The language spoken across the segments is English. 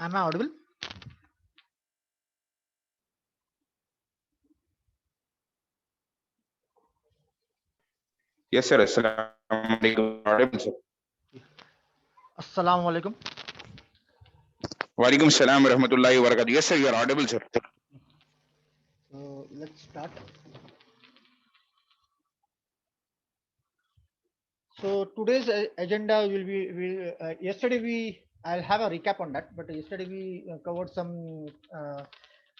Am I audible? Yes, sir. Assalamualaikum. Audible, sir. Assalamu alaikum. Walaikum salam wa rahmatullahi wa barakatuh. Yes, sir. You are audible, sir. So let's start. So today's agenda will be yesterday I'll have a recap on that, but yesterday we covered some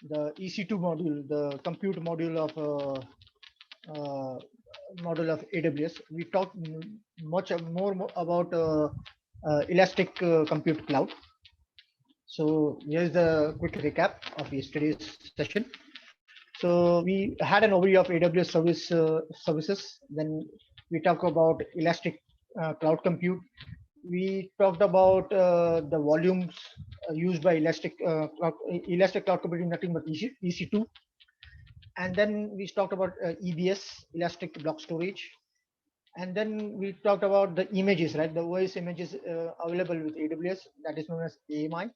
the EC2 module, the compute uh, module of AWS. We talked much more about Elastic Compute Cloud. So here's the quick recap of yesterday's session. So we had an overview of AWS services. Then we talked about Elastic Cloud Compute. We talked about the volumes used by Elastic Cloud Computing, nothing but EC2. And then we talked about EBS, Elastic Block Storage. And then we talked about the images, right? The OS images available with AWS, that is known as AMI.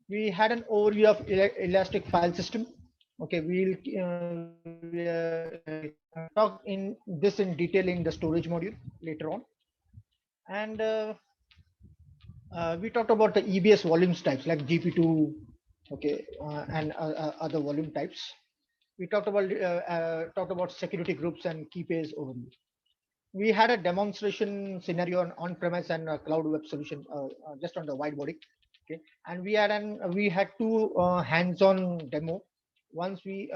We had an overview of Elastic File System. Okay, talk in this in detail in the storage module later on. And we talked about the EBS volumes types like GP2, okay, and other volume types. We talked about security groups and key pairs overview. We had a demonstration scenario on-premise and cloud web solution just on the whiteboarding. Okay, and we had two hands-on demo. Once we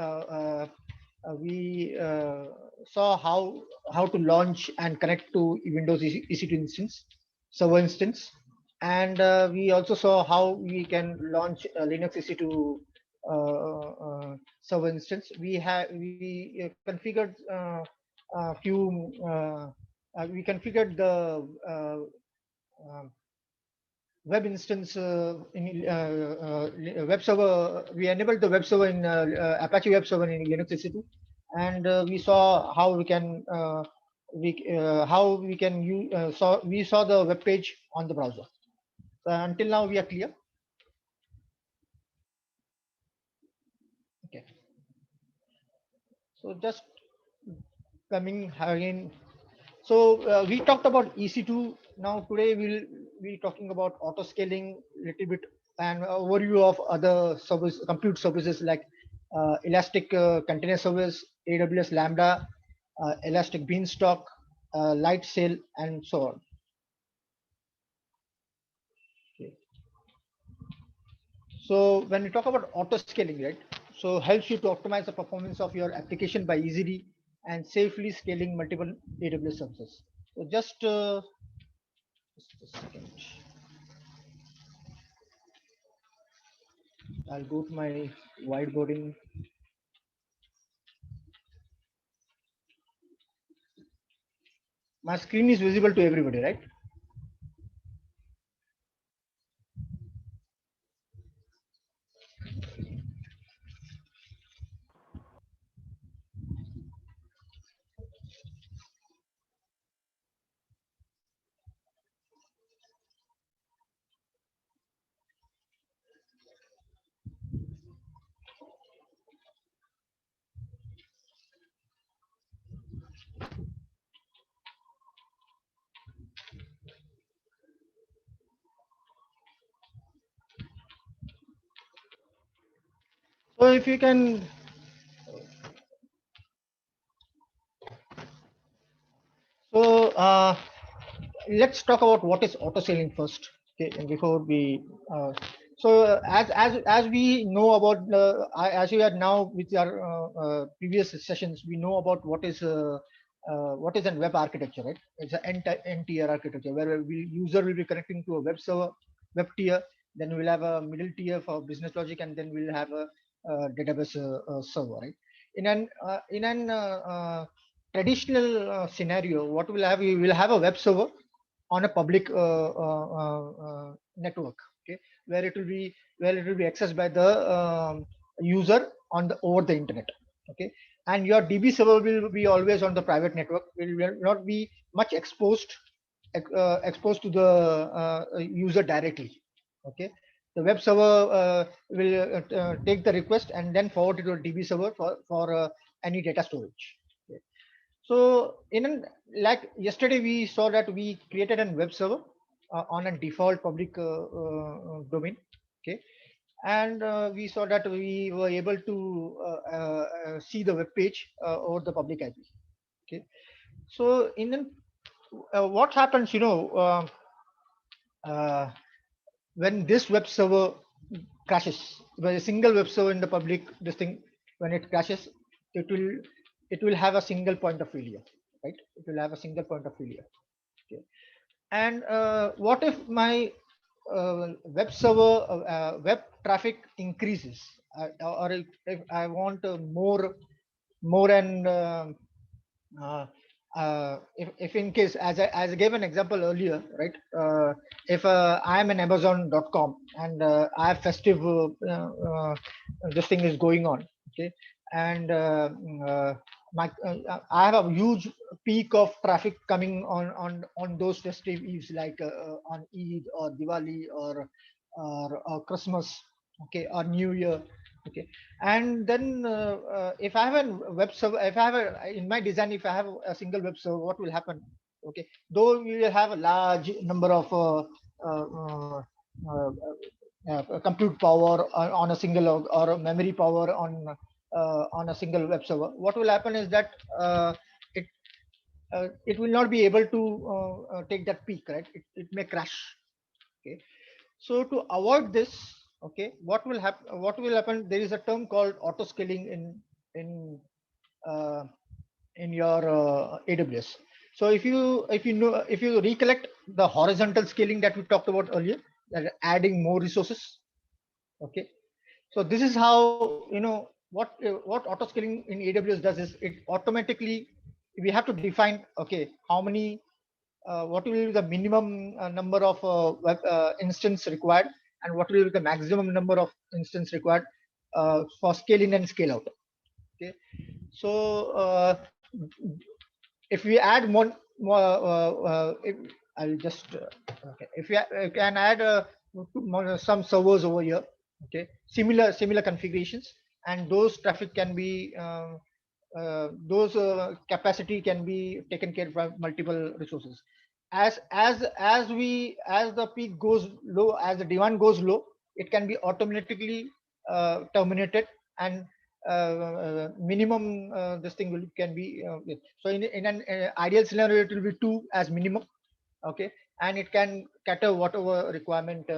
saw how to launch and connect to Windows EC2 instance, server instance, and we also saw how we can launch Linux EC2 server instance. We configured a few. We configured the web instance in web server. We enabled the web server in Apache web server in Linux EC2, and we saw how we can use. We saw the web page on the browser. So until now, we are clear. Okay. So just coming again. So we talked about EC2. Now today we'll be talking about auto scaling a little bit and overview of other compute services like Elastic Container Service, AWS Lambda, Elastic Beanstalk, Lightsail, and so on. Okay. So when we talk about auto scaling, right? So helps you to optimize the performance of your application by easily and safely scaling multiple AWS services. So just a second. I'll go to my whiteboarding. My screen is visible to everybody, right? So if you can, so let's talk about what is auto scaling first. Okay, and before we, as we know about as we are now with our previous sessions, we know about what is a web architecture, right? It's an n tier architecture where user will be connecting to a web server, web tier. Then we'll have a middle tier for business logic, and then we'll have a, database server, right? In an traditional scenario, what we'll have, we will have a web server on a public network, okay, where it will be accessed by the user on the over the internet, okay, and your DB server will be always on the private network, will not be much exposed to the user directly, okay. The web server will take the request and then forward it to a DB server for any data storage. Okay. So like yesterday, we saw that we created a web server on a default public domain. Okay, and we saw that we were able to see the web page over the public IP. Okay, so what happens, uh, when this web server crashes, when a single web server in the public, this thing, when it crashes, it will it will have a single point of failure, right? It will have a single point of failure. Okay, and what if my web server web traffic increases, or if I want more and if in case, as I gave an example earlier, right? If I am an Amazon.com and I have festive, this thing is going on, okay, and I have a huge peak of traffic coming on those festive eves, like on Eid or Diwali or Christmas, okay, or New Year, okay. And then if I have a web server, if I have in my design, if I have a single web server, what will happen? Okay, though we will have a large number of uh, uh, uh, compute power on a single, or a memory power on a single web server, what will happen is that it it will not be able to take that peak, right? It may crash. Okay, so to avoid this, okay, what will happen? What will happen? There is a term called auto scaling in uh, in your AWS. So if you recollect the horizontal scaling that we talked about earlier, that adding more resources. Okay, so this is how, what auto scaling in AWS does is it automatically, we have to define, okay, how many, what will be the minimum number of web instance required, and what will be the maximum number of instance required for scale in and scale out. Okay, so if we add more if, I'll just okay, if we can add some servers over here, okay, similar configurations, and those traffic can be those capacity can be taken care by multiple resources. As the peak goes low, as the demand goes low, it can be automatically terminated, and minimum this thing will can be so in an ideal scenario, it will be 2 as minimum. Okay, and it can cater whatever requirement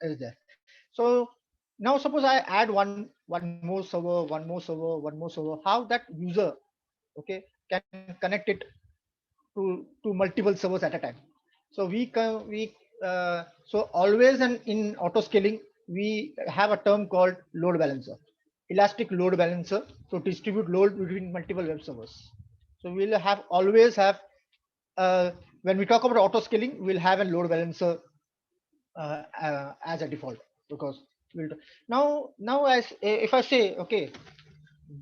is there. So now suppose I add one more server, one more server, how that user, okay, can connect it to multiple servers at a time. So so always, and in auto scaling, we have a term called load balancer, elastic load balancer, to distribute load between multiple web servers. So we'll have always have when we talk about auto scaling, we'll have a load balancer as a default, because we'll now, as if I say, okay,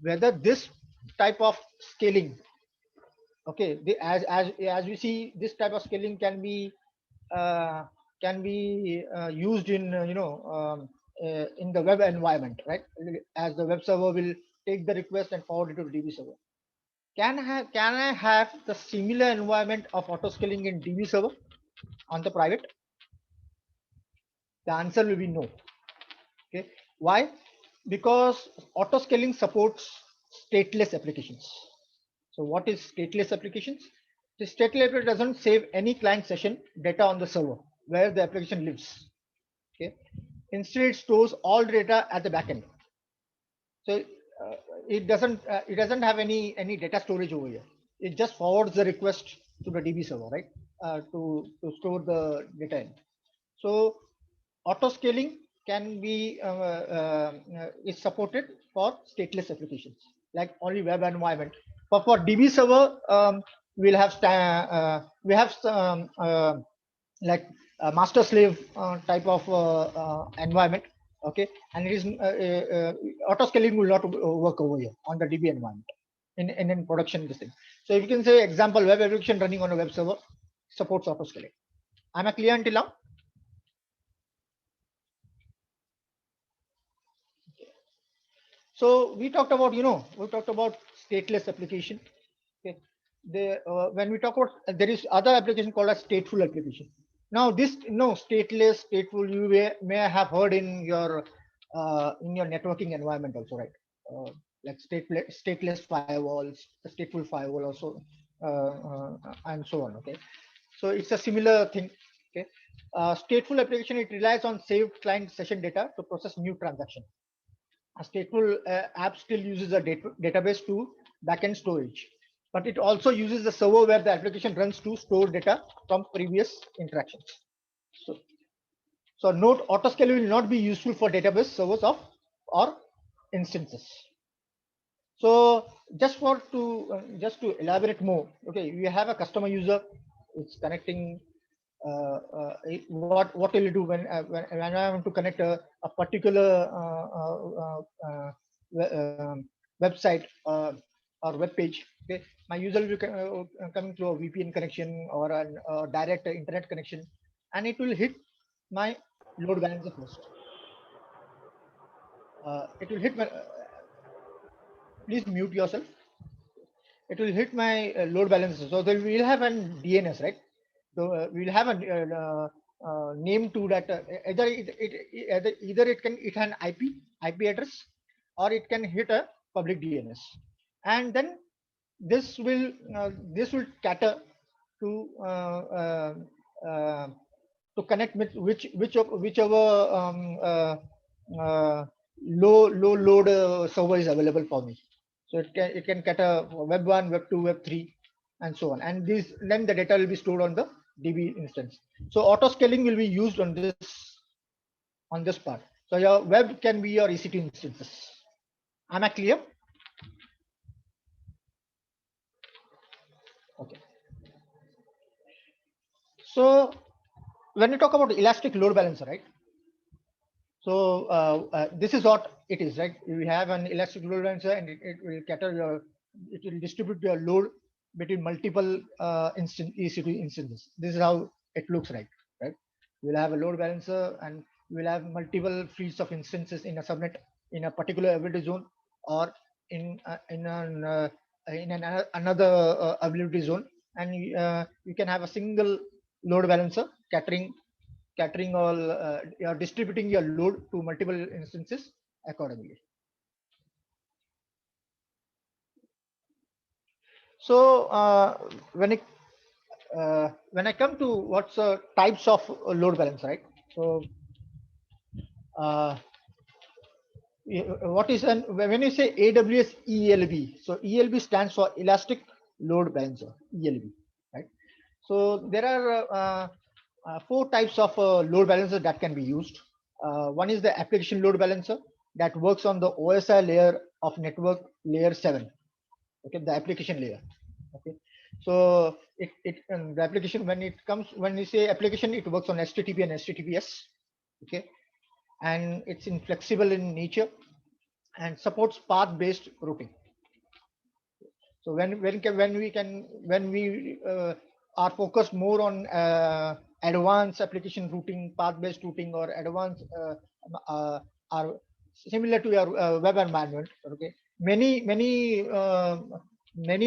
whether this type of scaling, okay, as we see, this type of scaling uh, can be used in in the web environment, right? As the web server will take the request and forward it to the DB server. Can I have the similar environment of auto scaling in DB server on the private? The answer will be no. Okay, why? Because auto scaling supports stateless applications. So what is stateless applications? The stateless application doesn't save any client session data on the server where the application lives. Okay, instead it stores all data at the backend. So it doesn't have any data storage over here. It just forwards the request to the DB server, right? To store the data in. So auto scaling can be is supported for stateless applications, like only web environment. But for DB server, we have some like a master slave type of environment. Okay, and it is auto scaling will not work over here on the DB environment in production, this thing. So if you can say example, web application running on a web server supports auto scaling. Am I clear until now? So we talked about, we talked about stateless application. Okay. When we talk about, there is other application called a stateful application. Now this, stateless, stateful, you may have heard in your networking environment also, right? Like stateless firewalls, stateful firewall also, and so on. Okay. So it's a similar thing. Okay. Stateful application, it relies on saved client session data to process new transaction. A stateful app still uses a database to backend storage, but it also uses the server where the application runs to store data from previous interactions. So note, autoscale will not be useful for database servers or instances. So just to elaborate more, okay, we have a customer user. It's connecting. What will you do when I want to connect a particular website or web page? Okay, my user will be coming through a VPN connection or a direct internet connection, and it will hit my load balancer first. It will hit my. Please mute yourself. It will hit my load balancer. So then we'll have an DNS, right? So we'll have a name to that. Either it can an IP address, or it can hit a public DNS, and then this will cater to to connect with whichever low load server is available for me. So it can get a web 1, web 2, web 3, and so on. And then the data will be stored on the DB instance. So auto scaling will be used on this part. So your web can be your EC2 instances. Am I clear? Okay. So when you talk about elastic load balancer, right? So this is what it is, right? You have an elastic load balancer, and it will cater it will distribute your load between multiple EC2 instances. This is how it looks like, right? You will have a load balancer, and you will have multiple fleets of instances in a subnet in a particular availability zone, or in another availability zone, and you can have a single load balancer catering all, you're distributing your load to multiple instances accordingly. So when I come to what's types of load balance, right? So what is when you say AWS ELB? So ELB stands for Elastic Load Balancer, ELB, right? So there are 4 types of load balancer that can be used. One is the application load balancer that works on the OSI layer of network layer 7. Okay, the application layer. Okay, so the application, when you say application, it works on HTTP and HTTPS. Okay, and it's inflexible in nature and supports path-based routing. So when we are focused more on advanced application routing, path-based routing, or advanced are similar to your web environment. Okay, many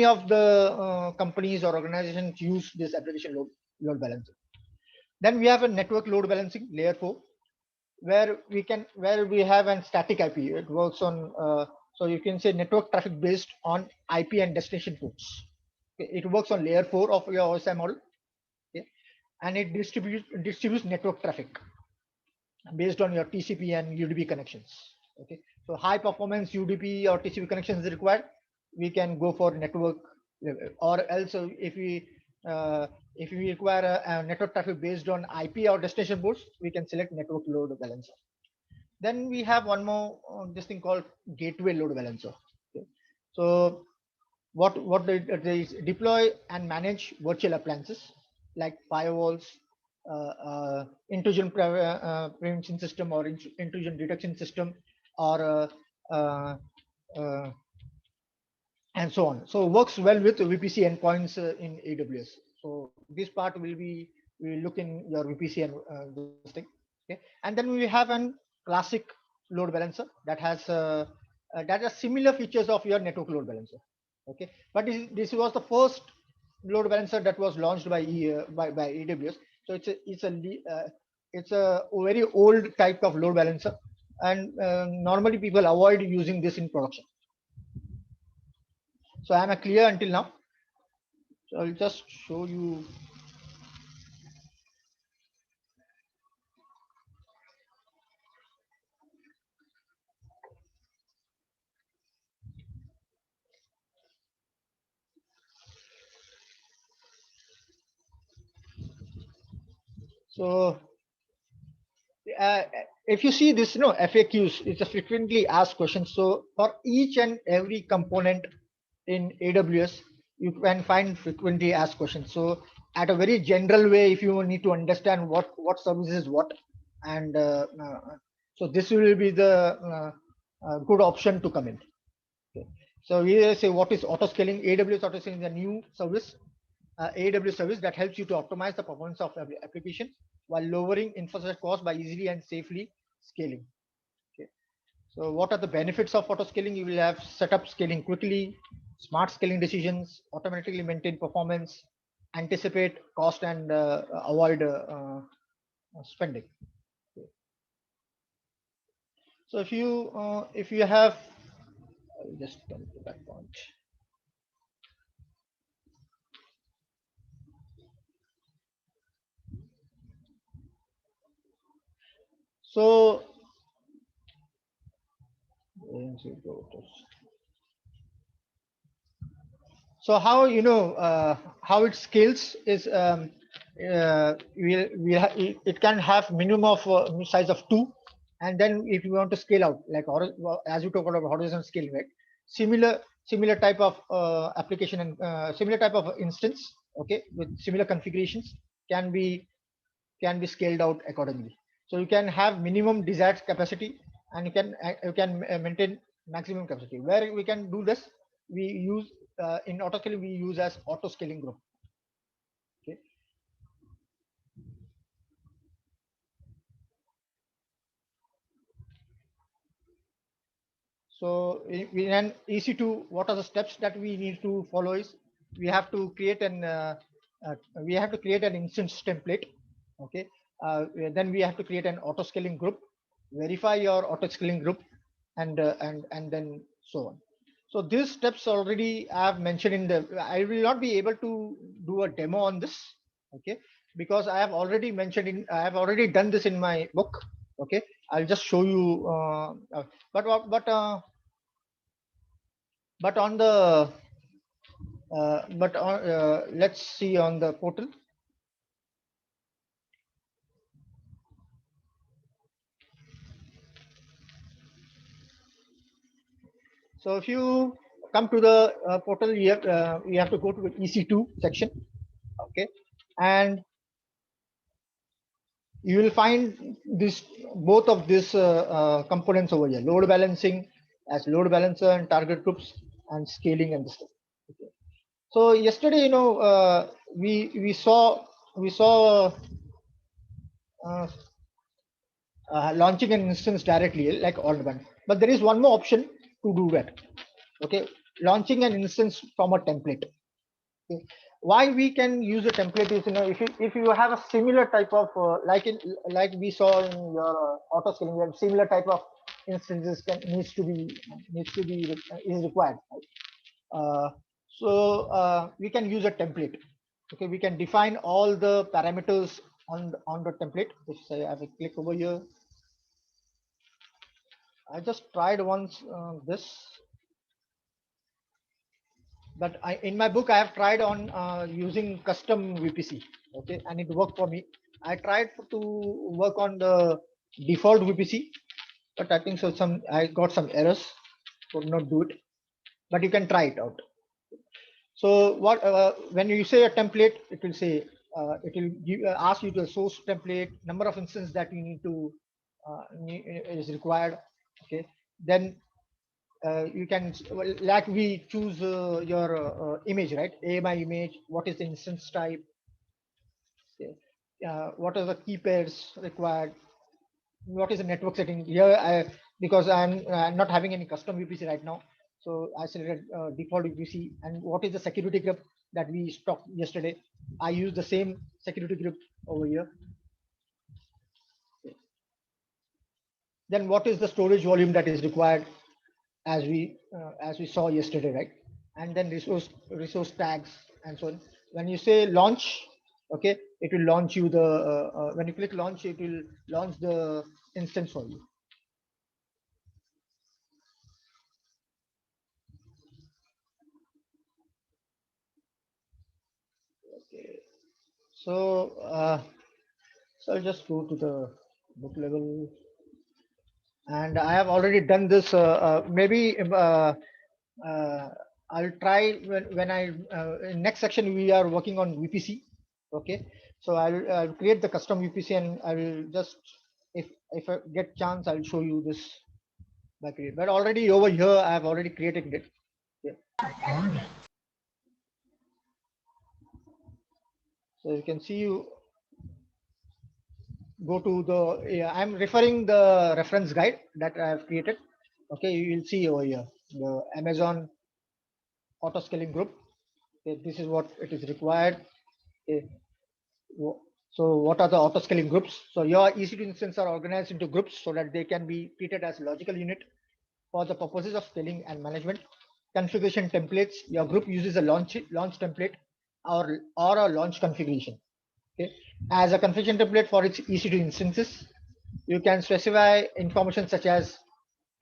of the companies or organizations use this application load balancer. Then we have a network load balancing layer 4, where we have a static IP. It works on so you can say network traffic based on IP and destination ports. Okay, it works on layer 4 of your OSI model. Okay, and it distributes network traffic based on your TCP and UDP connections. Okay, so high performance UDP or TCP connections is required, we can go for network, or else if we require a network traffic based on IP or destination ports, we can select network load balancer. Then we have one more this thing called gateway load balancer. Okay. So what they deploy and manage virtual appliances like firewalls, intrusion prevention system, or intrusion detection system, or and so on. So works well with VPC endpoints in AWS. So this part we will look in your VPC and this thing. Okay, and then we have an classic load balancer that has that are similar features of your network load balancer. Okay, but this was the first load balancer that was launched by by AWS. So it's a very old type of load balancer, and normally people avoid using this in production. So am I clear until now? So I'll just show you. So uh, if you see this, FAQs, it's a frequently asked question. So for each and every component in AWS, you can find frequently asked questions. So at a very general way, if you need to understand what service is what, and so this will be the good option to come in. Okay. So here say what is auto scaling? AWS auto scaling is a new service, AWS service that helps you to optimize the performance of every application while lowering infrastructure costs by easily and safely scaling. Okay. So what are the benefits of auto scaling? You will have setup scaling quickly, smart scaling decisions, automatically maintain performance, anticipate cost, and avoid spending. Okay. So if you have, I'll just come to that point. So so how how it scales is it can have minimum of size of 2, and then if you want to scale out like as you talk about horizontal scaling, right? Similar type of application and similar type of instance, okay, with similar configurations can be scaled out accordingly. So you can have minimum desired capacity, and you can maintain maximum capacity. Where we can do this, we use in auto scaling we use as auto scaling group. Okay. So in an EC2, what are the steps that we need to follow is we have to create an instance template. Okay. Then we have to create an auto scaling group, verify your auto scaling group, and then so on. So these steps already I have mentioned in the. I will not be able to do a demo on this, okay, because I have already mentioned in. I have already done this in my book. Okay, I'll just show you. But on the let's see on the portal. So if you come to the portal, you have to go to the EC2 section, okay, and you will find this both of these components over here: load balancing as load balancer and target groups, and scaling and this stuff. Okay. So yesterday, we saw uh, launching an instance directly like on-demand, but there is one more option to do that. Okay, launching an instance from a template. Okay. Why we can use a template is, if you have a similar type of like we saw in your auto scaling, we have similar type of instances needs to be is required, right? We can use a template. Okay, we can define all the parameters on the template. If I have a click over here, I just tried once this, but in my book I have tried on using custom VPC, okay, and it worked for me. I tried to work on the default VPC, but I think so I got some errors, could not do it, but you can try it out. So when you say a template, it will say ask you to source template, number of instances that you need to is required, okay. Then you can, like we choose your image, right? AMI image, what is the instance type, okay. What are the key pairs required, what is the network setting here? Because I'm not having any custom VPC right now, so I selected default VPC. And what is the security group that we stocked yesterday? I use the same security group over here. Then what is the storage volume that is required, as we saw yesterday, right? And then resource tags and so on. When you say launch, okay, it will launch you the when you click launch, it will launch the instance for you. Okay, so so I'll just go to the book level, and I have already done this. Maybe I'll try when I in next section we are working on VPC. Okay, so I'll create the custom VPC, and I will just, if I get chance, I'll show you this by create. But already over here I have already created it. Yeah. So you can see, you go to the, yeah, I'm referring the reference guide that I have created. Okay, you will see over here the Amazon auto scaling group. Okay, this is what it is required. Okay. So what are the auto scaling groups? So your EC2 instances are organized into groups so that they can be treated as logical unit for the purposes of scaling and management. Configuration templates. Your group uses a launch template or a launch configuration. Okay. As a configuration template for its EC2 instances, you can specify information such as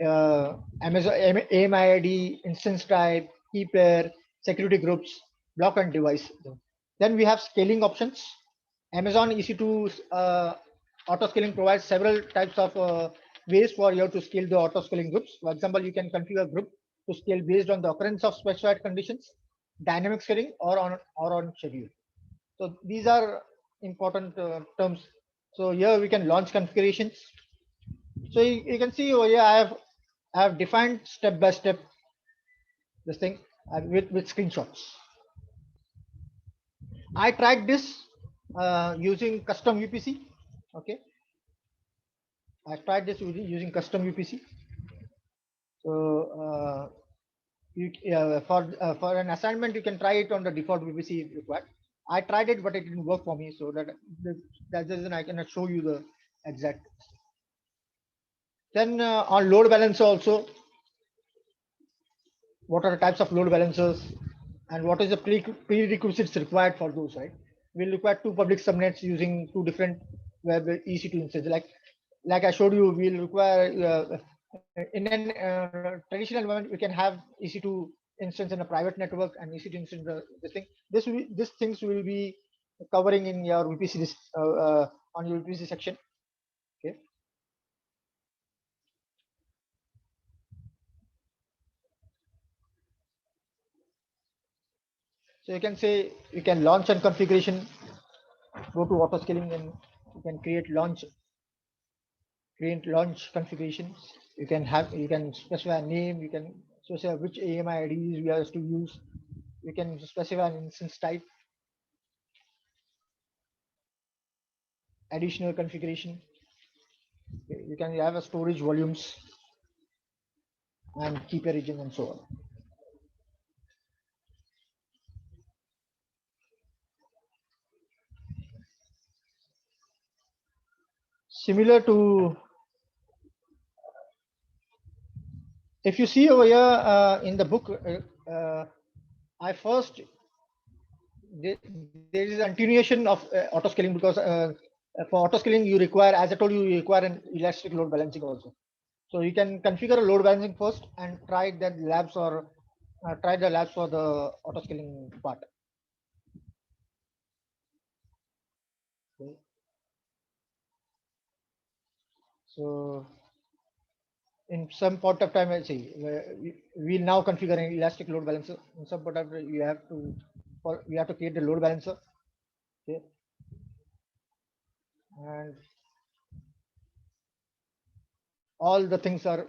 Amazon AMI-ID, instance type, key pair, security groups, block and device. Then we have scaling options. Amazon EC2 auto scaling provides several types of ways for you to scale the auto scaling groups. For example, you can configure a group to scale based on the occurrence of specified conditions, dynamic scaling, or on schedule. So these are important terms. So here we can launch configurations. So you can see over here I have defined step by step this thing with screenshots. I tried this using custom VPC. Okay, I tried this using custom VPC. So for an assignment, you can try it on the default VPC if required. I tried it, but it didn't work for me. So that's the reason I cannot show you the exact. Then on load balancer also, what are the types of load balancers and what is the prerequisites required for those, right? We'll require two public subnets using two different web EC2 instances. Like I showed you, we'll require in an traditional environment, we can have EC2 instance in a private network and EC2 instance this thing. These things will be covering in your VPC on your VPC section. Okay. So you can say you can launch and configuration, go to auto scaling, and you can create launch configurations. You can specify a name, you can specify which AMI IDs we are to use. You can specify an instance type, additional configuration. You can have a storage volumes and keep a region and so on. Similar to, if you see over here in the book, I first there is a continuation of auto scaling, because for auto scaling you require, as I told you, you require an elastic load balancing also. So you can configure a load balancing first and try the labs for the auto scaling part. Okay. So in some point of time, I see we now configure an elastic load balancer. In some point of time, you have to create the load balancer. Okay. And all the things are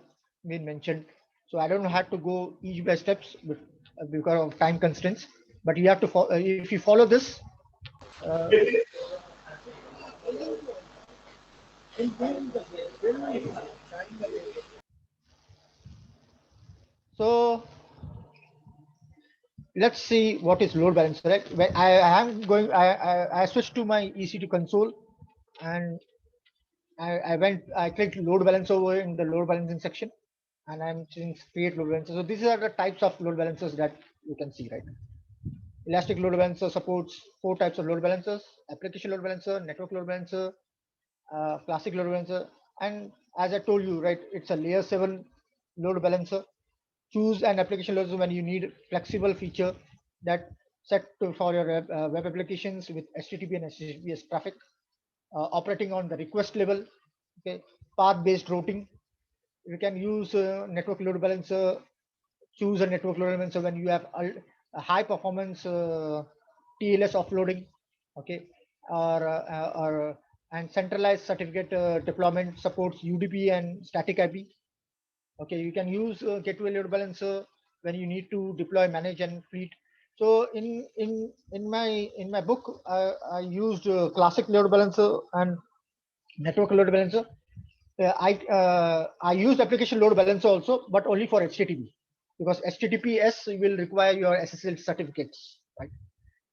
being mentioned. So I don't have to go each by steps because of time constraints. But you have to follow. If you follow this, So let's see what is load balancer. Right? When I am going, I switched to my EC2 console, and I clicked load balancer over in the load balancing section, and I'm choosing create load balancer. So these are the types of load balancers that you can see, right? Elastic load balancer supports four types of load balancers: application load balancer, network load balancer, classic load balancer. And as I told you, right, it's a layer 7 load balancer. Choose an application load when you need flexible feature that for your web applications with HTTP and HTTPS traffic, operating on the request level. Okay, path-based routing. You can use network load balancer. Choose a network load balancer when you have a high performance TLS offloading. Okay, or and centralized certificate deployment supports UDP and static IP. Okay, you can use gateway load balancer when you need to deploy, manage, and fleet. So in my book, I used classic load balancer and network load balancer. I used application load balancer also, but only for HTTP, because HTTPS will require your SSL certificates, right?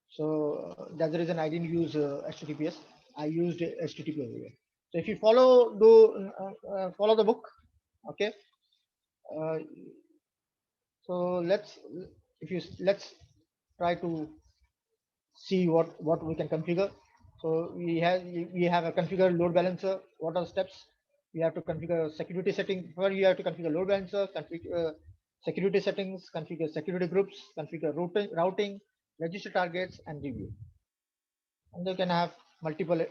So that's the reason I didn't use HTTPS. I used HTTP over here. So if you follow the book, okay. Uh, so let's try to see what we can configure. So we have a configure load balancer. What are the steps? We have to configure security setting. First, you have to configure load balancer, configure security settings, configure security groups, configure routing, register targets, and review. And you can have multiple,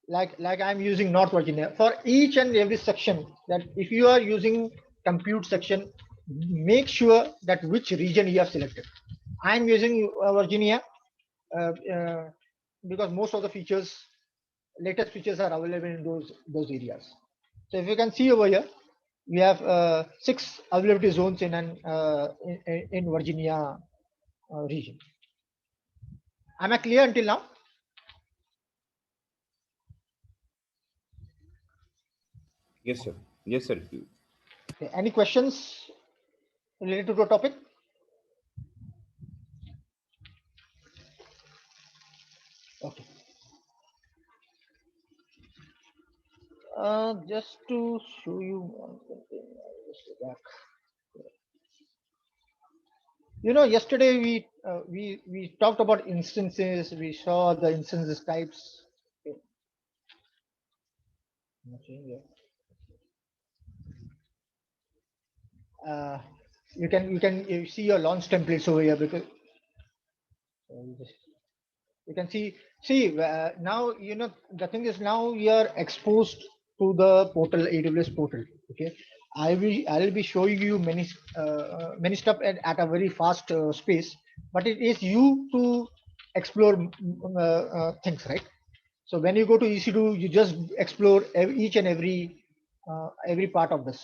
like I'm using North Virginia for each and every section. That if you are using compute section, make sure that which region you have selected. I'm using Virginia uh, uh, because most of the latest features are available in those areas. So if you can see over here, we have 6 availability zones in Virginia region. Am I clear until now? Yes, sir. Yes, sir. Okay. Any questions related to the topic? Okay. Just to show you one thing, I'll just go back. Yesterday we talked about instances. We saw the instances types. Okay. Nothing here. You see your launch templates over here, because you can see now, the thing is, now we are exposed to the portal, AWS portal. Okay, I'll be showing you many stuff at a very fast space, but it is you to explore things, right? So when you go to EC2, you just explore each and every part of this.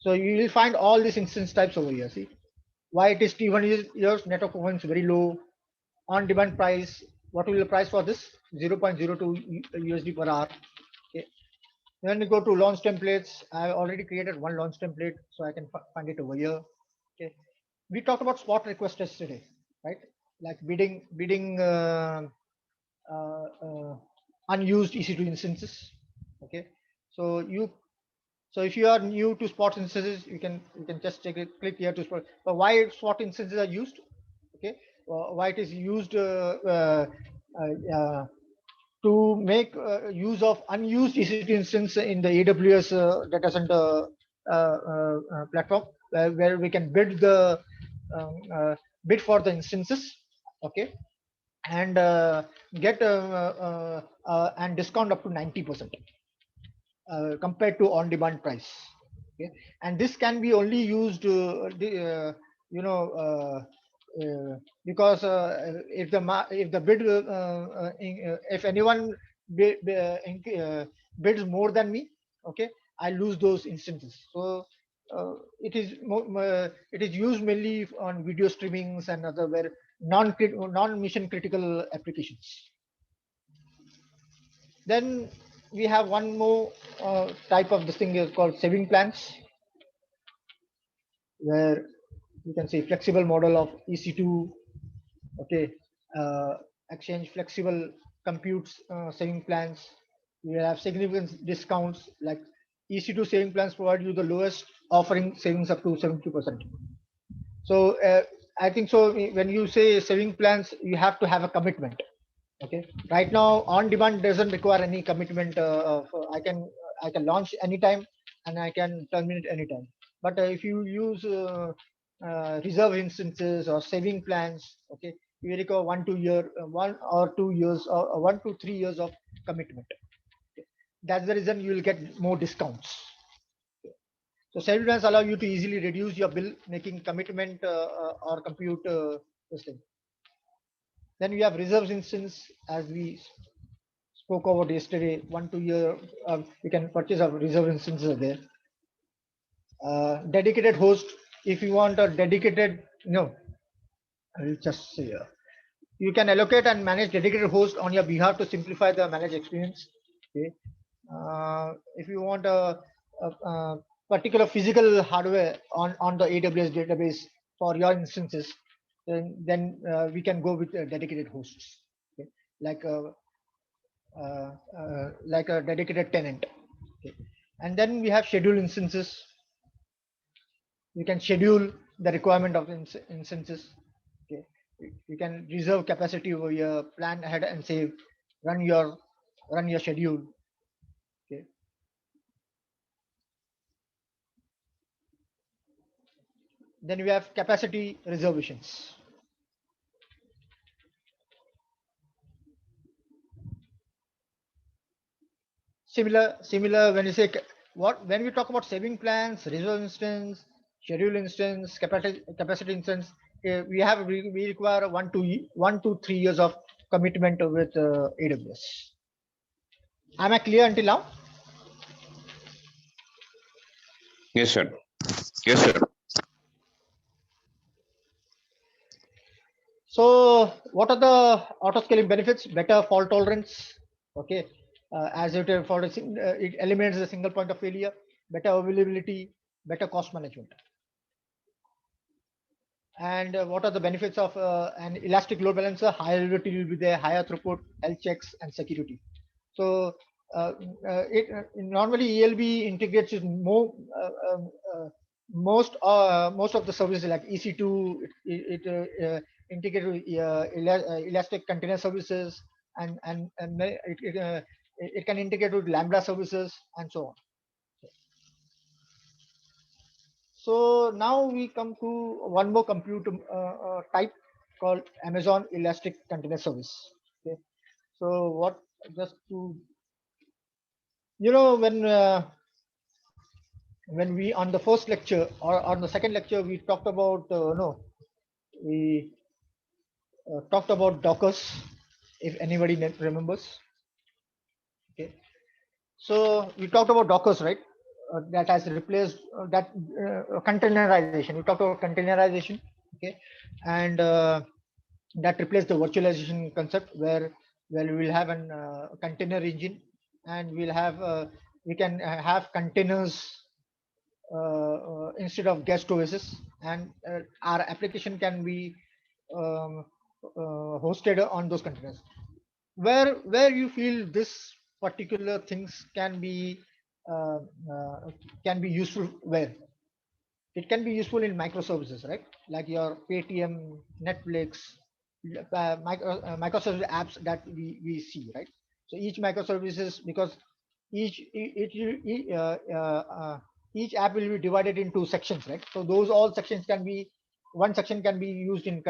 So you will find all these instance types over here. See why it is T1 is your network performance very low. On demand price, what will the price for this? 0.02 USD per hour. Okay. Then you go to launch templates. I already created one launch template, so I can find it over here. Okay. We talked about spot requests yesterday, right? Like bidding uh, uh, unused EC2 instances. Okay. So if you are new to spot instances, you can just click here to spot. But why spot instances are used? Okay, why it is used to make use of unused EC2 instance in the AWS data center platform, where we can um, uh, bid for the instances. Okay, and get and discount up to 90% compared to on-demand price. Okay, and this can be only used, you know, because if the bid, if anyone bids more than me, okay, I lose those instances. So it is used mainly on video streamings and other where non mission critical applications. Then we have one more type of this thing is called saving plans, where you can see flexible model of EC2. Okay, uh, exchange flexible computes saving plans. We have significant discounts like EC2 saving plans provide you the lowest offering savings up to 70%. So I think so. When you say saving plans, you have to have a commitment. Okay. Right now, on demand doesn't require any commitment. I can launch anytime and I can terminate anytime. But if you use reserve instances or saving plans, okay, you require 1 or 2 years or 1 to 3 years of commitment. Okay. That's the reason you will get more discounts. So saving plans allow you to easily reduce your bill, making commitment or compute this thing. Then we have reserves instance, as we spoke about yesterday. 1 2 year, you can purchase a reserve instances there. Dedicated host, if you want a dedicated, no, I'll just say you can allocate and manage dedicated host on your behalf to simplify the managed experience. Okay. If you want a particular physical hardware on the AWS database for your instances, then we can go with dedicated hosts, okay? Like a dedicated tenant. Okay. And then we have scheduled instances. You can schedule the requirement of instances. Okay. You can reserve capacity over your plan ahead and say run your schedule. Okay. Then we have capacity reservations. Similar when you say when we talk about saving plans, reserve instance, schedule instance, capacity instance, we require 1 to 3 years of commitment with AWS. Am I clear until now? Yes, sir. Yes, sir. So what are the auto scaling benefits? Better fault tolerance. Okay. As it it eliminates the single point of failure, better availability, better cost management. And what are the benefits of an elastic load balancer? Higher availability will be there, higher throughput, health checks, and security. So normally ELB integrates with most of the services like EC2. It integrates with elastic container services, and it can integrate with Lambda services and so on. So now we come to one more compute type called Amazon Elastic Container Service. Okay. So what, just to, when we on the first lecture or on the second lecture, we talked about we talked about Dockers, if anybody remembers. Okay. So we talked about Dockers, right? That has replaced containerization. We talked about containerization, okay, and that replaced the virtualization concept, where we will have an container engine, and we can have containers instead of guest OSs, and our application can be hosted on those containers. Where you feel this particular things can be useful, where it can be useful in microservices, right? Like your Paytm, Netflix, microservice apps that we see, right? So each microservices, because each app will be divided into sections, right? So those all sections can be, one section can be used in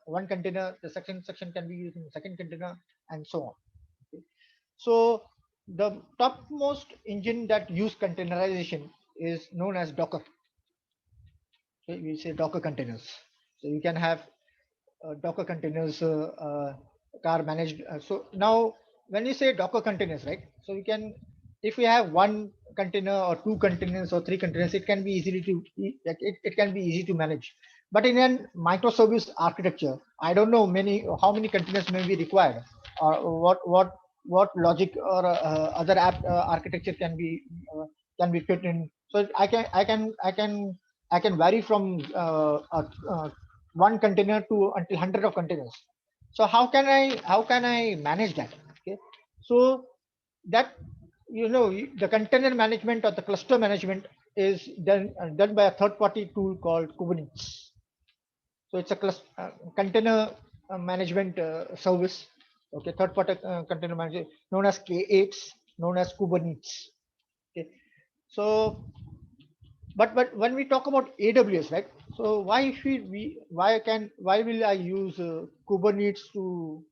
one container, the section can be used in the second container, and so on. Okay. So the topmost engine that use containerization is known as Docker. Okay, we say Docker containers. So you can have Docker containers are managed. So now when you say Docker containers, right? So you can, if we have one container or two containers or three containers, it can be it can be easy to manage. But in a microservice architecture, I don't know how many containers may be required, or what logic or other app architecture can be fit in. So I can vary from one container to until hundred of containers. So how can I manage that? Okay, so that the container management or the cluster management is done by a third party tool called Kubernetes. So it's a container management service. Okay, third party container manager known as K8s, known as Kubernetes. Okay, so but when we talk about AWS, right? So why will I use Kubernetes to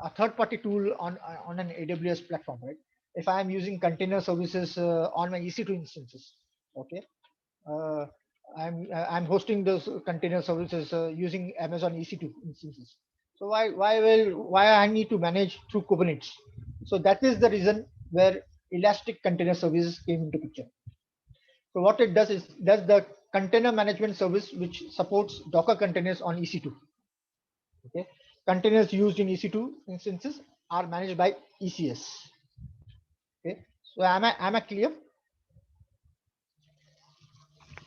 a third party tool on an AWS platform, right? If I am using container services on my EC2 instances, okay, uh, I'm hosting those container services using Amazon EC2 instances. So why I need to manage through Kubernetes? So that is the reason where Elastic Container Services came into picture. So what it does is does the container management service which supports Docker containers on EC2. Okay, containers used in EC2 instances are managed by ECS. Okay, so am I clear?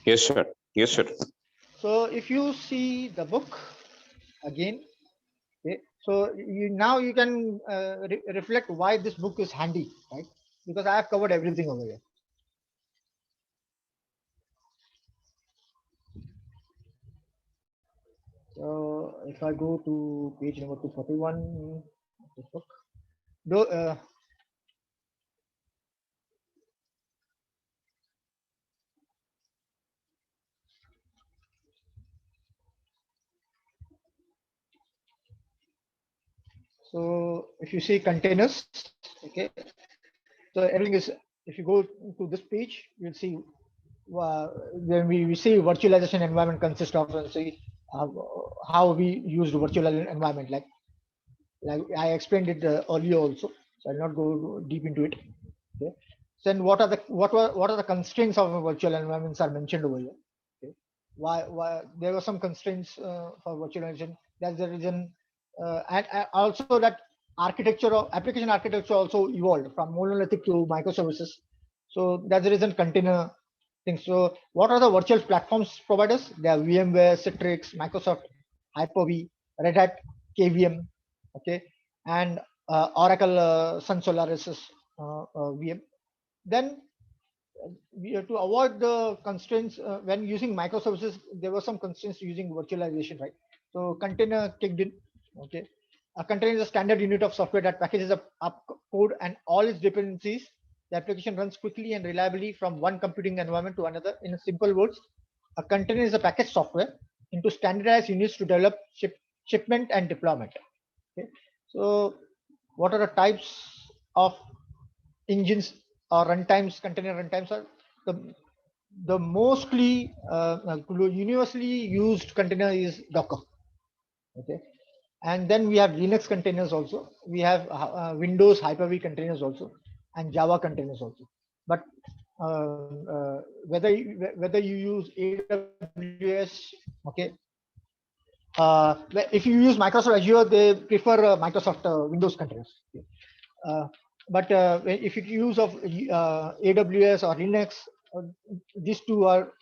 Yes, sir. Yes, sir. So if you see the book again, okay, so now you can reflect why this book is handy, right? Because I have covered everything over here. So if I go to page number 241 of this book, though, so if you see containers, okay, so everything is, if you go to this page, you'll see when we see virtualization environment consists of, see uh, how we used virtual environment, like I explained it earlier also, so I'll not go deep into it. Okay. Then what are the constraints of a virtual environments are mentioned over here. Okay. Why there were some constraints for virtualization. That's the reason, and also that architecture of application architecture also evolved from monolithic to microservices. So that's the reason container things. So what are the virtual platforms providers? They are VMware, Citrix, Microsoft, Hyper-V, Red Hat, KVM, okay, and Oracle Sun Solaris VM. Then we have to avoid the constraints when using microservices. There were some constraints using virtualization, right? So container kicked in. Okay, a container is a standard unit of software that packages up code and all its dependencies. The application runs quickly and reliably from one computing environment to another. In simple words, a container is a packaged software into standardized units to develop shipment and deployment. Okay, so what are the types of engines or runtimes? Container runtimes are the mostly universally used container is Docker. Okay, and then we have Linux containers also. We have Windows Hyper-V containers also, and Java containers also. But whether you use AWS, okay, if you use Microsoft Azure, they prefer Microsoft Windows containers. Okay. Uh, but if you use of AWS or Linux, uh, these two are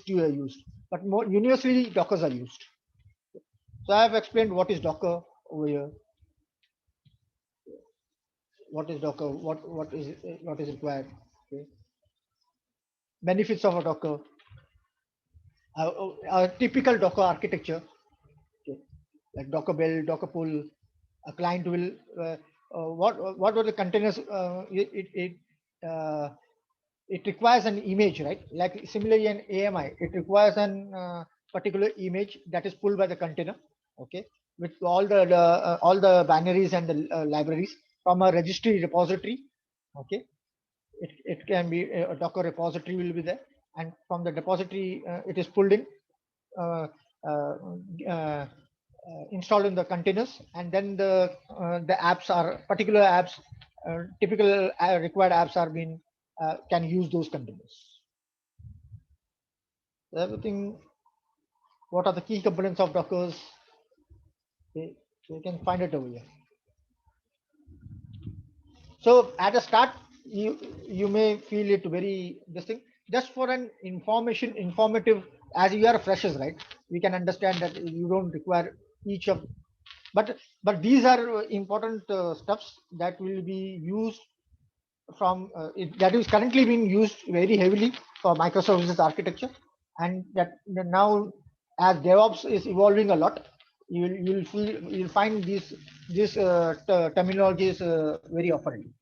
used. But more universally, Dockers are used. So I have explained what is Docker over here. What is Docker? What is required? Okay. Benefits of a Docker. A typical Docker architecture, okay, like Docker build, Docker pull. A client will what were the containers? It requires an image, right? Like similarly, an AMI, it requires an particular image that is pulled by the container, okay, with all the binaries and the libraries from a registry repository, okay. It can be a Docker repository will be there, and from the repository it is pulled in, uh, uh, uh, installed in the containers, and then the apps are particular apps, typical required apps are being can use those containers. Everything. What are the key components of Dockers? Okay, so you can find it over here. So at the start, you may feel it very this thing. Just for an informative, as you are freshers, right? We can understand that you don't require each of, but these are important steps that will be used that is currently being used very heavily for microservices architecture, and that now as DevOps is evolving a lot, you'll find these terminologies very often.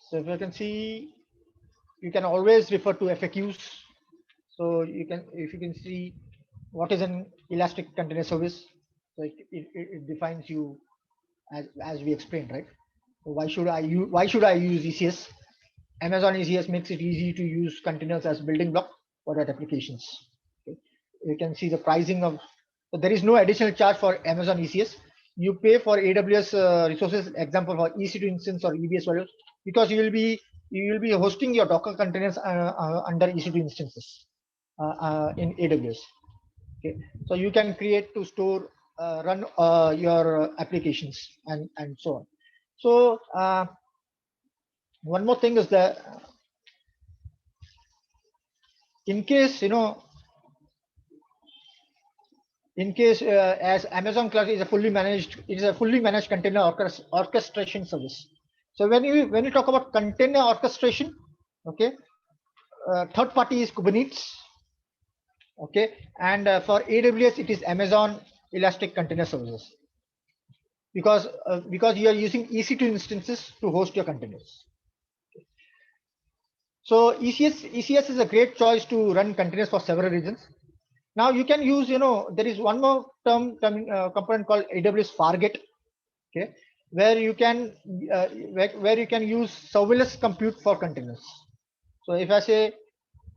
So if you can see, you can always refer to FAQs. So if you can see what is an elastic container service, so it defines you as we explained, right? So why should I use ECS? Amazon ECS makes it easy to use containers as building block for that applications. Okay. You can see the pricing of, so there is no additional charge for Amazon ECS. You pay for AWS resources, example for EC2 instance or EBS values, because you will be hosting your Docker containers under EC2 instances in AWS. Okay, so you can create to store, run your applications and so on. So one more thing is that in case as Amazon Cloud is a fully managed, it is a fully managed container orchestration service. So when you talk about container orchestration, okay, third party is Kubernetes, okay, and for AWS it is Amazon Elastic Container Services, because you are using EC2 instances to host your containers. So ECS is a great choice to run containers for several reasons. Now you can use, there is one more component called AWS Fargate, okay, where you can use serverless compute for containers. So if I say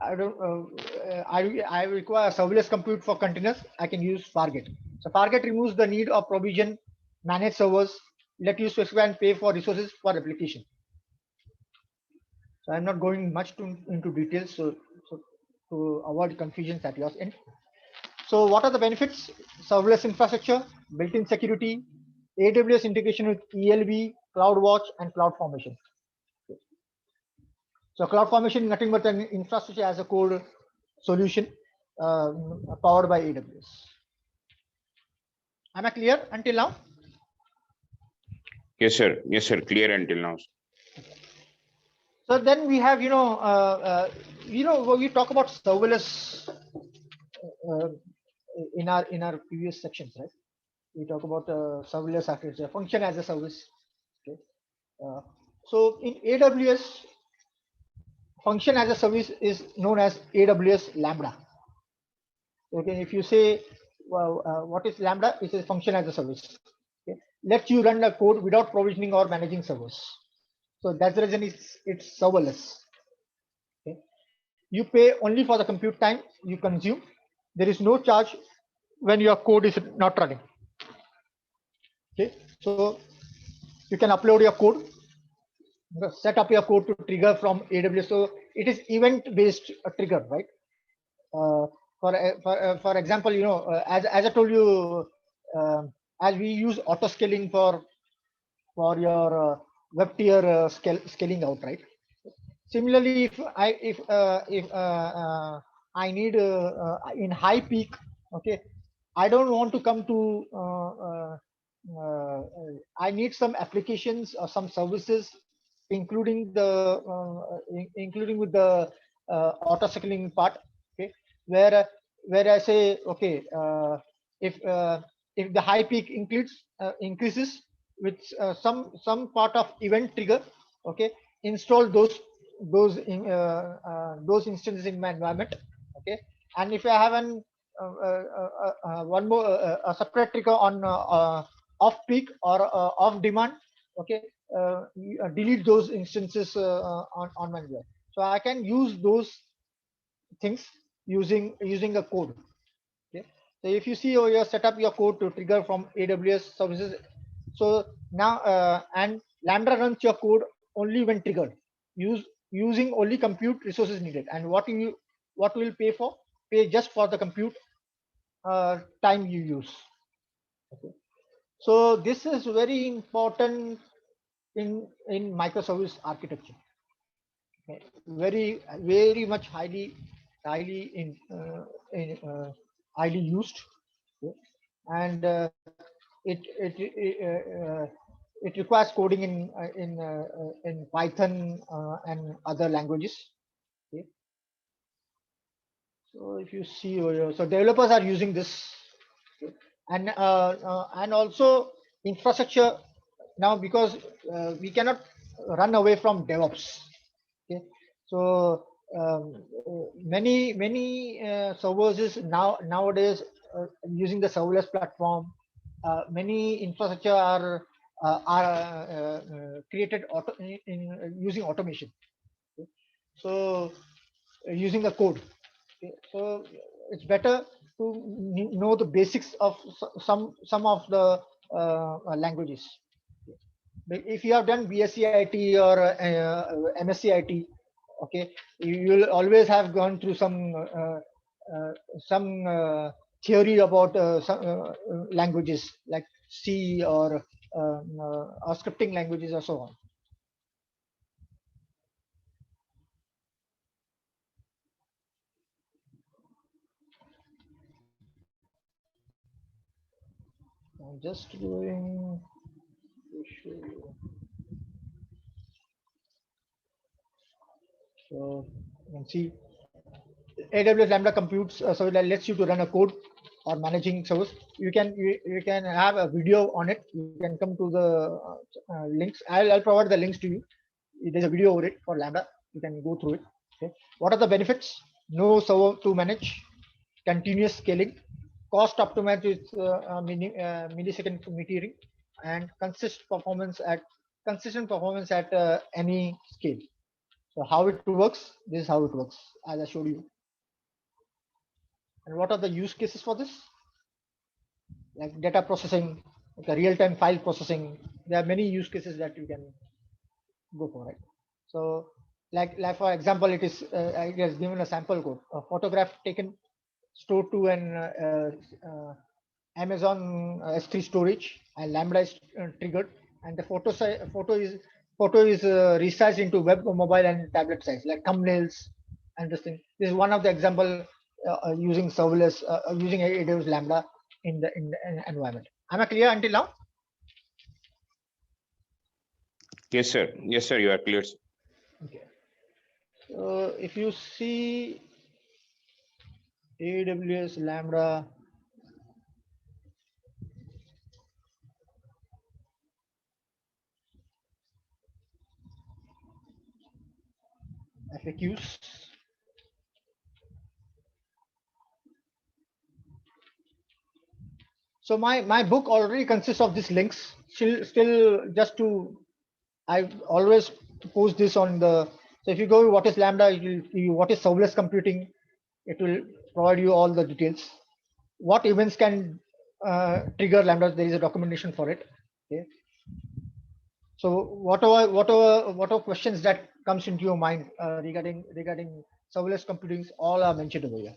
I require serverless compute for containers, I can use Fargate. So Fargate removes the need of provision, manage servers, let you specify and pay for resources for application. So I'm not going much into details, so to avoid confusions at your end. So what are the benefits? Serverless infrastructure, built-in security, AWS integration with ELB, CloudWatch, and CloudFormation. So CloudFormation is nothing but an infrastructure as a code solution powered by AWS. Am I clear until now? Yes, sir. Yes, sir. Clear until now. So then we have, when we talk about serverless in our previous sections, right? We talk about serverless architecture, function as a service. Okay. So in AWS, function as a service is known as AWS Lambda. Okay, if you say, well, what is Lambda? It is function as a service. Okay. Lets you run the code without provisioning or managing servers. So that's the reason it's serverless. Okay. You pay only for the compute time you consume. There is no charge when your code is not running. Okay, so you can upload your code, set up your code to trigger from AWS. So it is event-based trigger, right? For example, as I told you, as we use auto scaling for your web tier scaling out, right? Similarly, if I need in high peak, okay, I don't want to come to I need some applications or some services, including including with the auto scaling part, okay, where I say, okay, if the high peak increases with some part of event trigger, okay, install those instances in my environment, okay, and if I have one more a separate trigger on off peak or off demand, okay, delete those instances on my environment. So I can use those things using a code. Okay, so if you see over here, set up your code to trigger from AWS services. So now and Lambda runs your code only when triggered, using only compute resources needed. And what will pay for? Pay just for the compute time you use. Okay. So this is very important in microservice architecture. Okay. Very much highly used. Okay. And it requires coding in Python and other languages. Okay. So if you see over here, so developers are using this. Okay. And also infrastructure now, because we cannot run away from DevOps. Okay, so many servers is nowadays using the serverless platform. Many infrastructure are created using automation. Okay. So using the code. Okay. So it's better to know the basics of some of the languages. If you have done BSc IT or MSc IT, okay, you will always have gone through some theory about some languages like C or scripting languages or so on. I'm just going to show you. So you can see AWS Lambda computes, so that lets you to run a code or managing service. You can have a video on it. You can come to the links. I'll provide the links to you. There's a video over it for Lambda. You can go through it. Okay. What are the benefits? No server to manage, continuous scaling, cost optimized with millisecond metering, and consistent performance at any scale. So how it works? This is how it works, as I showed you. And what are the use cases for this? Like data processing, like real-time file processing. There are many use cases that you can go for, right? So, like for example, it has given a sample code, a photograph taken, stored to an Amazon S3 storage, and Lambda is triggered, and the photo is resized into web, mobile, and tablet size, like thumbnails and this thing. This is one of the example using serverless, using AWS Lambda in the environment. Am I clear until now? Yes, sir. Yes, sir. You are clear, sir. Okay. So if you see AWS Lambda, FAQs. So my book already consists of these links. Still just to, I always post this on the. So if you go what is Lambda, it will see what is serverless computing. It will provide you all the details. What events can trigger Lambda? There is a documentation for it. Okay. So whatever questions that comes into your mind regarding serverless computing, all are mentioned over here.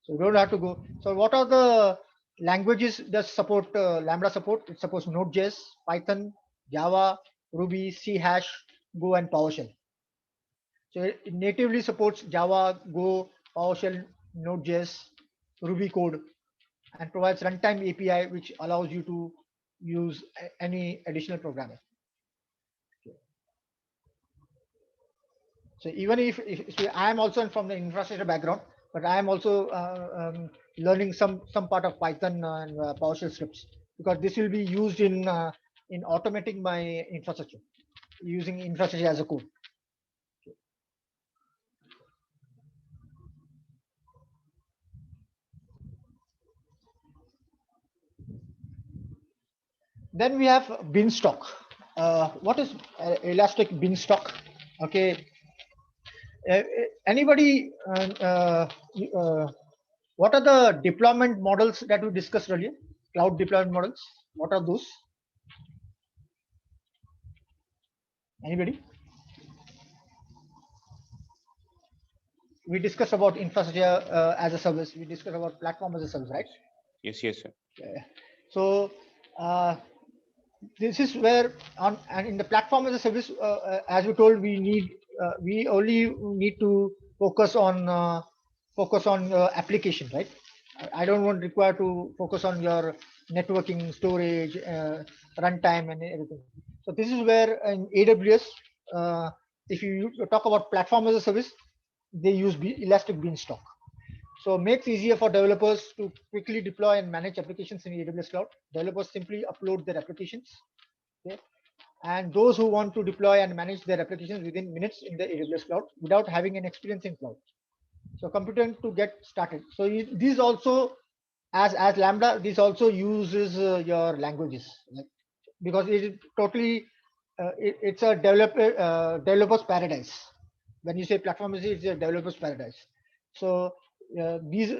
So you don't have to go. So what are the languages that support Lambda support? It supports Node.js, Python, Java, Ruby, C#, Go, and PowerShell. So it natively supports Java, Go, PowerShell, Node.js, Ruby code, and provides runtime API, which allows you to use any additional programming. So even if I am also from the infrastructure background, but I am also learning some part of Python and PowerShell scripts, because this will be used in automating my infrastructure, using infrastructure as a code. Then we have Beanstalk. What is Elastic Beanstalk? Okay, Anybody, what are the deployment models that we discussed earlier? Cloud deployment models. What are those? Anybody? We discussed about infrastructure as a service. We discussed about platform as a service, right? Yes, yes, sir. Yeah. So this is where on and in the platform as a service, as we told, we only need to focus on application, right? I don't want require to focus on your networking, storage, runtime, and everything. So this is where in AWS, if you talk about platform as a service, they use Elastic Beanstalk. So makes easier for developers to quickly deploy and manage applications in AWS Cloud. Developers simply upload their applications, okay? And those who want to deploy and manage their applications within minutes in the AWS Cloud without having an experience in cloud. So competent to get started. So these also, as Lambda, this also uses your languages, like, because it is totally it's a developer's paradise. When you say platform, it's a developer's paradise. So these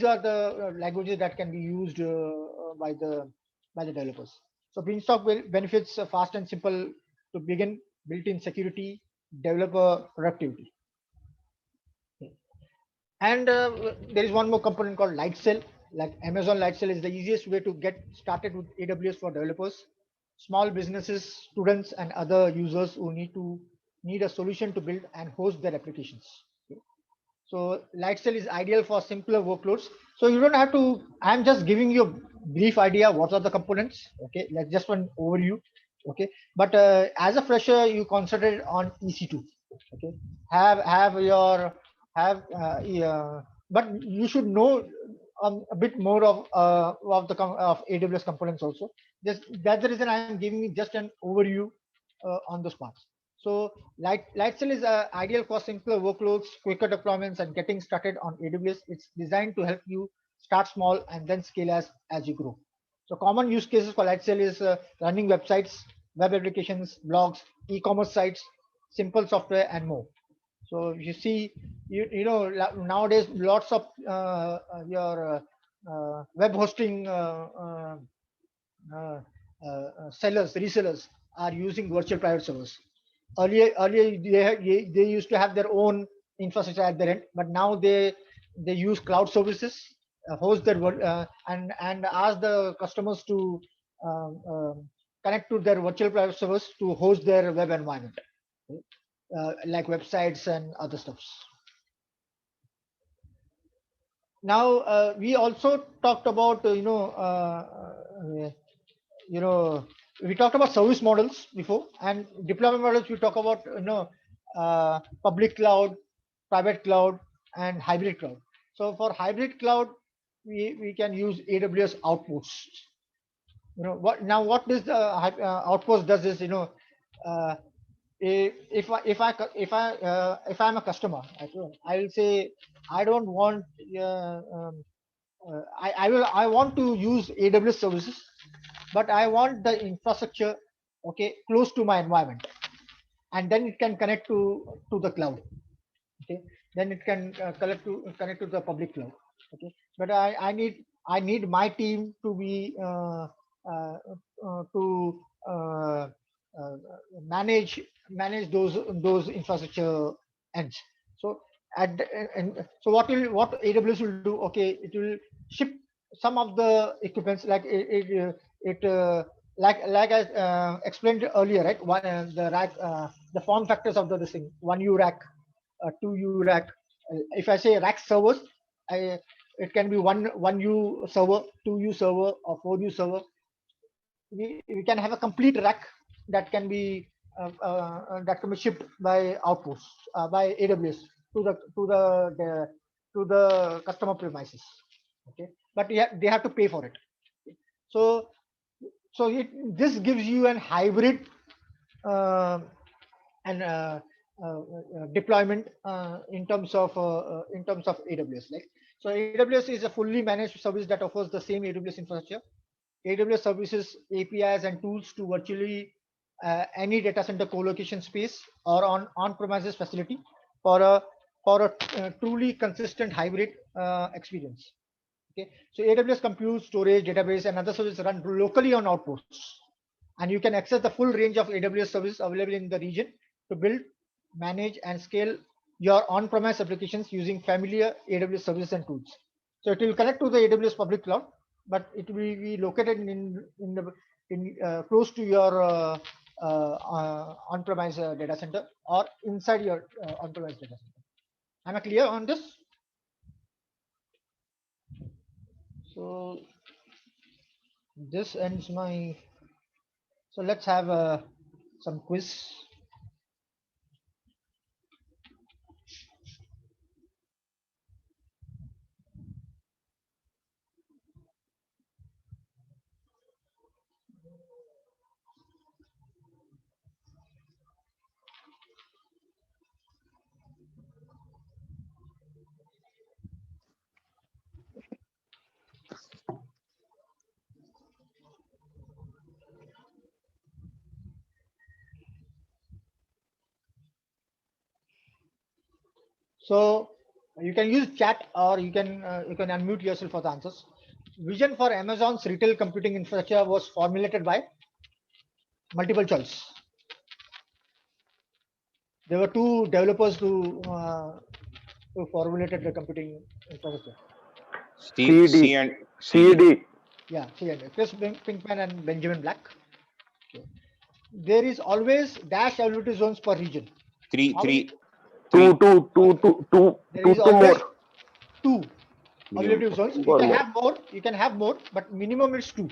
are the languages that can be used by the developers. So Beanstalk benefits fast and simple to begin, built-in security, developer productivity. And there is one more component called Lightsail. Like Amazon Lightsail is the easiest way to get started with AWS for developers, small businesses, students, and other users who need a solution to build and host their applications. Okay. So Lightsail is ideal for simpler workloads. So you don't have to. I'm just giving you a brief idea what are the components. Okay, like just one overview. Okay, but as a fresher, you concentrate on EC2. Okay, have your have yeah, but you should know a bit more of of AWS components also. Just that's the reason I am giving you just an overview on those parts. So Lightsail is ideal for simpler workloads, quicker deployments, and getting started on AWS. It's designed to help you start small and then scale as you grow. So common use cases for Lightsail is running websites, web applications, blogs, e-commerce sites, simple software, and more. So you see, nowadays lots of your web hosting sellers, resellers are using virtual private servers. Earlier they used to have their own infrastructure at their end, but now they use cloud services, host their and ask the customers to connect to their virtual private servers to host their web environment, like websites and other stuffs. Now we also talked about we talked about service models before, and deployment models we talk about public cloud, private cloud, and hybrid cloud. So for hybrid cloud, we can use AWS Outposts. What this Outpost does is, uh, if I'm a customer, I will say I don't want I want to use AWS services, but I want the infrastructure, okay, close to my environment, and then it can connect to the cloud. Okay, then it can connect to the public cloud. Okay, but I need my team to be to uh, manage those infrastructure ends. So so what AWS will do? Okay, it will ship some of the equipments, like like I explained earlier, right? One the rack, the form factors of the this thing. 1U rack, 2U rack. If I say rack servers, it can be one U server, 2U server, or 4U server. We can have a complete rack that can be shipped by Outposts, by AWS to the customer premises. Okay, but they have to pay for it. So this gives you an hybrid uh, and deployment in terms of AWS. Like, so AWS is a fully managed service that offers the same AWS infrastructure, AWS services, APIs, and tools to virtually any data center co-location space or on-premises facility for a truly consistent hybrid experience. Okay, so AWS compute, storage, database, and other services run locally on outposts, and you can access the full range of AWS services available in the region to build, manage, and scale your on-premise applications using familiar AWS services and tools. So it will connect to the AWS public cloud, but it will be located in close to your on-premise data center or inside your on-premise data center. Am I clear on this? So this ends my. So let's have some quiz. So you can use chat or you can unmute yourself for the answers. Vision for Amazon's retail computing infrastructure was formulated by multiple choice. There were two developers who formulated the computing infrastructure. CD. Yeah, Chris Pinkman and Benjamin Black. Okay. There is always dash availability zones per region. Three. Two There is always more. two availability zones. You One can more. have more. You can have more, but minimum is two.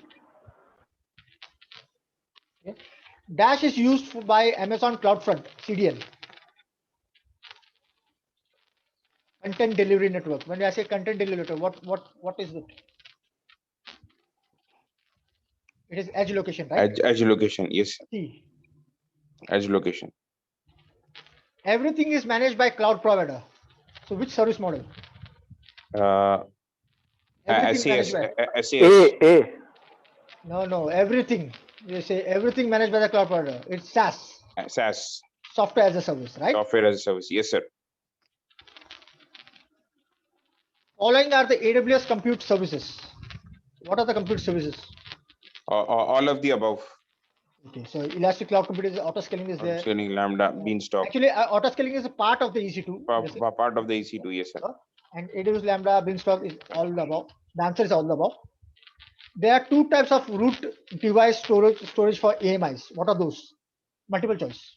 Okay. Dash is used by Amazon CloudFront (CDN). Content delivery network. When I say content delivery network, what is it? It is edge location, right? Edge location, yes. See, Edge location. everything is managed by cloud provider. So which service model? Everything SAS. managed by. A. No, everything. You say everything managed by the cloud provider. It's SaaS, SAS. software as a service, right? Software as a service. Yes, sir. Following are the AWS compute services. What are the compute services? All of the above. Okay, so Elastic Cloud Compute is autoscaling is there. Scaling, Lambda, Beanstalk. Actually, autoscaling is a part of the EC2. Part of the EC2, yes, sir. And AWS Lambda, Beanstalk is all the above. The answer is all the above. There are two types of root device storage for AMIs. What are those? Multiple choice.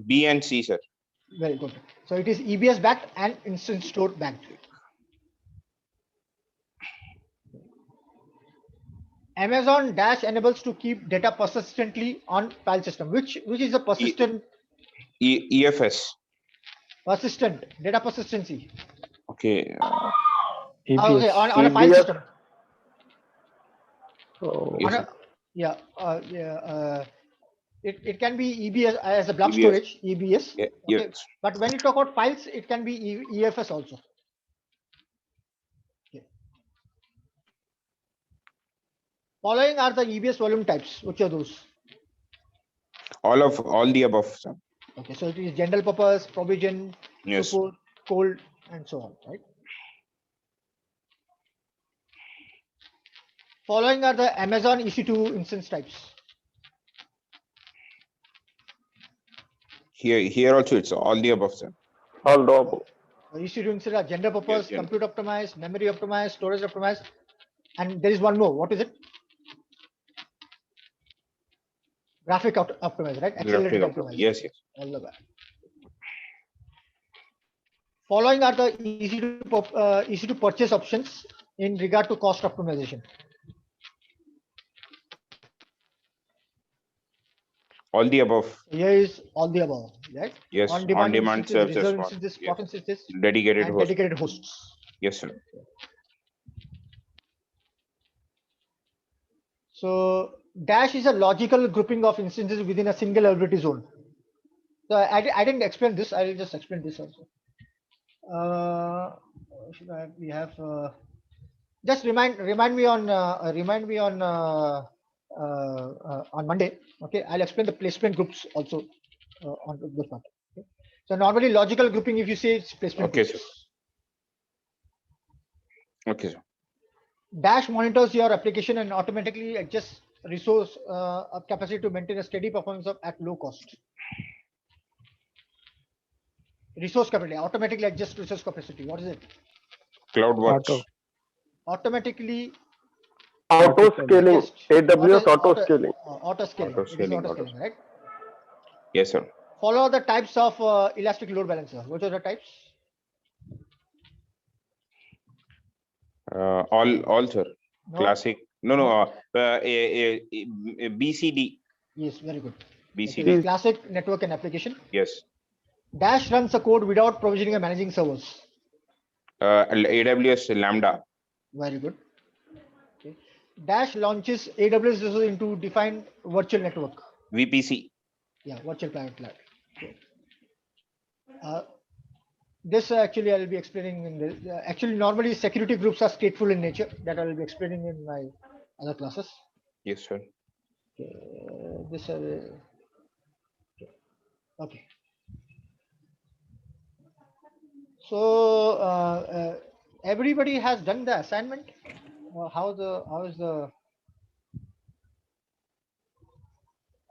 B and C, sir. Very good. So it is EBS backed and instant store backed. Amazon Dash enables to keep data persistently on file system. Which is a persistent? EFS. Persistent data persistency. Okay. Okay, on a file system. Oh. Yes, It can be EBS as a block EBS. storage, EBS. Yeah, Okay. yes. But when you talk about files, it can be EFS also. Okay. Following are the EBS volume types. Which are those? All the above, sir. Okay, so it is general purpose, provision, Yes. support, cold, and so on, right? Following are the Amazon EC2 instance types. Here also it's all the above, sir. All the above. EC2 instance are general purpose, Yes, compute optimized, memory optimized, storage optimized, and there is one more. What is it? Graphic optimized, right? Accelerated optimized. Yes. All the way. Following are the EC2 purchase options in regard to cost optimization. All the above. Here is all the above, right? Yes. On-demand instances, services. reserved instances, Yes. spot instances, Dedicated and host. dedicated hosts. Yes, sir. So Dash is a logical grouping of instances within a single availability zone. So I didn't explain this. I will just explain this also. We have just remind me on Monday. Okay, I'll explain the placement groups also on this part. Okay. So normally logical grouping, if you say it's placement. Okay, groups. Okay, sir. Dash monitors your application and automatically adjusts resource capacity to maintain a steady performance at low cost. Resource capacity, automatically adjust resource capacity. What is it? CloudWatch. Auto. Automatically Auto scaling. adjust. AWS auto scaling. Auto scaling. Auto It is scaling, auto auto scaling, right? Yes, sir. Follow the types of elastic load balancer. What are the types? All, sir. No? Classic. No, No. BCD. Yes, very good. BCD. Okay, classic network and application. Yes. Dash runs the code without provisioning and managing servers. AWS Lambda. Very good. Okay. Dash launches AWS resources into defined virtual network. VPC. Yeah, virtual private cloud. Okay. This actually I'll be explaining in the actually normally security groups are stateful in nature that I will be explaining in my other classes. Yes, sir. Okay. This okay. So everybody has done the assignment. How is the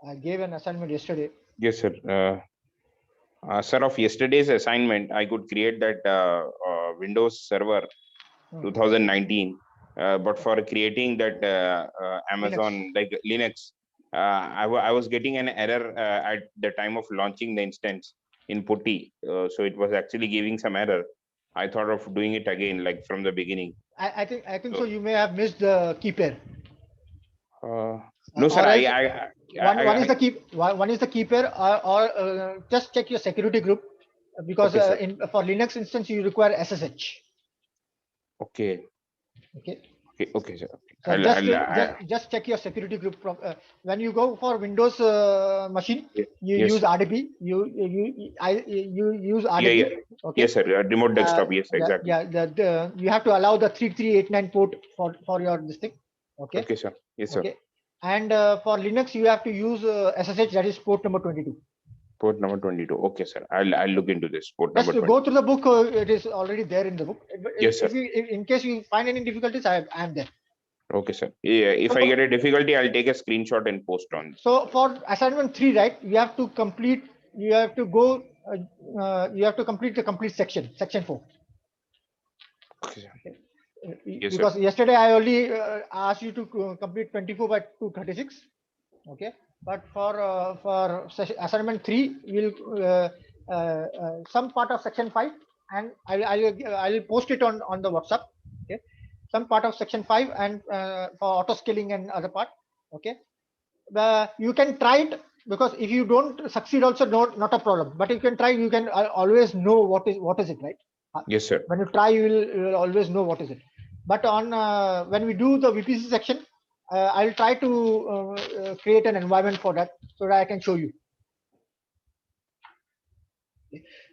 I gave an assignment yesterday. Yes, sir. Sir, of yesterday's assignment, I could create that Windows Server 2019. But for creating that Amazon like Linux, I was getting an error at the time of launching the instance in PuTTY. So it was actually giving some error. I thought of doing it again, like from the beginning. I think so. You may have missed the key pair. No, sir. One is the key. One is the key pair, or just check your security group because Okay, for Linux instance you require SSH. Okay. Okay. Okay, sir. So just check your security group. When you go for Windows machine, you Yes. use RDP. You use RDP. Yeah. Okay. Yes, sir. Remote desktop. Yes, exactly. Yeah. You have to allow the 3389 port for your this thing. Okay. Okay, sir. Yes, sir. Okay. And for Linux, you have to use SSH, that is port number 22. Port number 22. Okay, sir. I'll look into this. Port Just number to go through the book. It is already there in the book. Yes, sir. In case you find any difficulties, I am there. Okay, sir. Yeah, if I get a difficulty, I'll take a screenshot and post on. So for assignment 3, right, you have to complete. You have to go. You have to complete the complete section 4. Okay, sir. Yes, because sir. Yesterday I only asked you to complete 24 by 236. Okay, but for assignment 3, we'll some part of section 5, and I'll post it on the WhatsApp. Okay, some part of section 5 and for auto scaling and other part. Okay, you can try it, because if you don't succeed also not a problem, but you can try. You can always know what is it, right? Yes, sir. When you try, you will always know what is it. But on when we do the VPC section, I'll try to create an environment for that so that I can show you.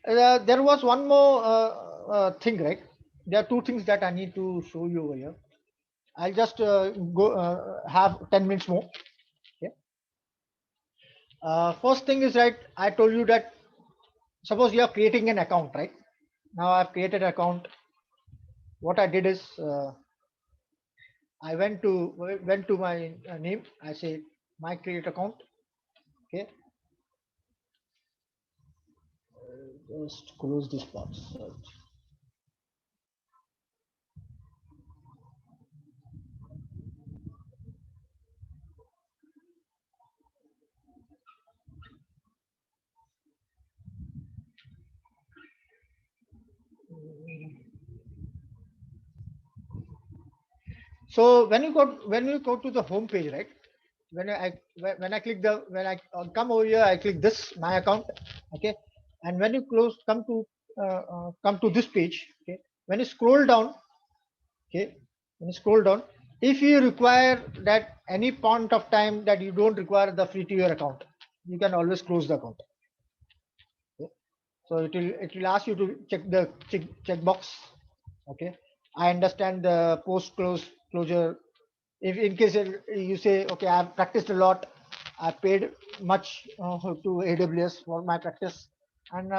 There was one more thing, right? There are 2 things that I need to show you over here. I'll just go have 10 minutes more. Okay. First thing is, right, I told you that suppose you are creating an account, right? Now I've created an account. What I did is I went to my name. I say my create account. Okay. Just close this part. So when you go to the home page, right? When I click when I come over here, I click this my account. Okay, and when you come to this page. Okay, when you scroll down. Okay, when you scroll down, if you require that any point of time that you don't require the free tier account, you can always close the account. Okay. So it will ask you to check the checkbox. Okay, I understand the post closure. If in case you say, okay, I've practiced a lot, I paid much to AWS for my practice, and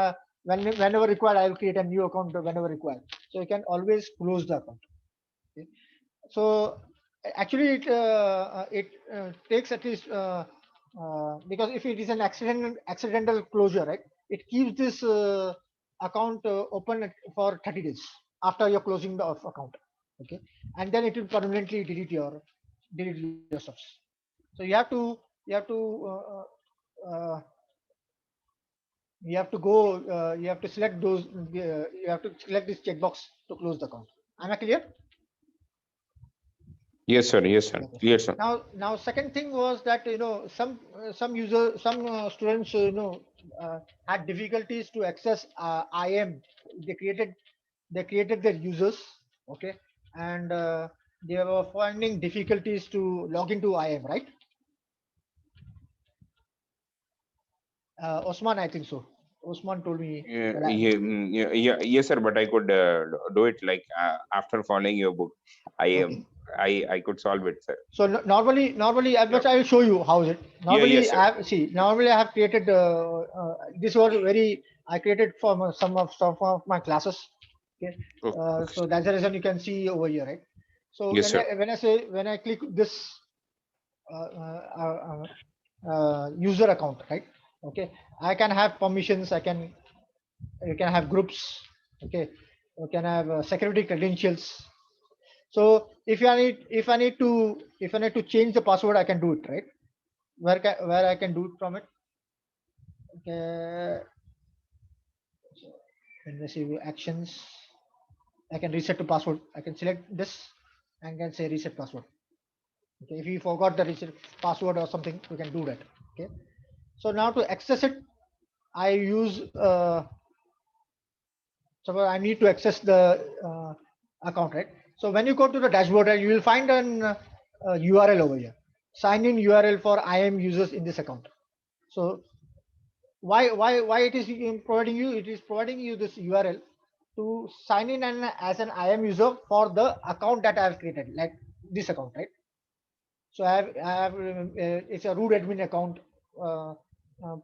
whenever required, I will create a new account whenever required. So you can always close the account. Okay. So actually, it takes at least because if it is an accidental closure, right? It keeps this account open for 30 days after you're closing the off account. Okay, and then it will permanently delete your stuff. So you have to go. You have to select those. You have to select this checkbox to close the account. Am I clear? Yes, sir. Yes, sir. Okay. Clear, sir. Now second thing was that some students had difficulties to access IM. They created their users, okay, and they were finding difficulties to log into IM, right? Osman, I think so. Osman told me that Yes, sir. But I could do it like after following your book. I okay. am. I could solve it, sir. So normally, Yeah. but I will show you how is it. Yeah. Yes, sir. Normally I have created this was very I created for some of my classes. Okay, Okay. so that's the reason you can see over here, right? So Yes, sir. when I click this user account, right? Okay, I can have permissions. You can have groups. Okay, you can have security credentials. So if I need to change the password, I can do it, right? Where I can do it from it? Okay. So when we see actions, I can reset to password. I can select this and can say reset password. Okay, if you forgot the reset password or something, you can do that. Okay. So now to access it, I use so I need to access the account, right? So when you go to the dashboard, you will find an URL over here. Sign in URL for IAM users in this account. So why it is providing you? It is providing you this URL to sign in as an IAM user for the account that I have created, like this account, right? So I have it's a root admin account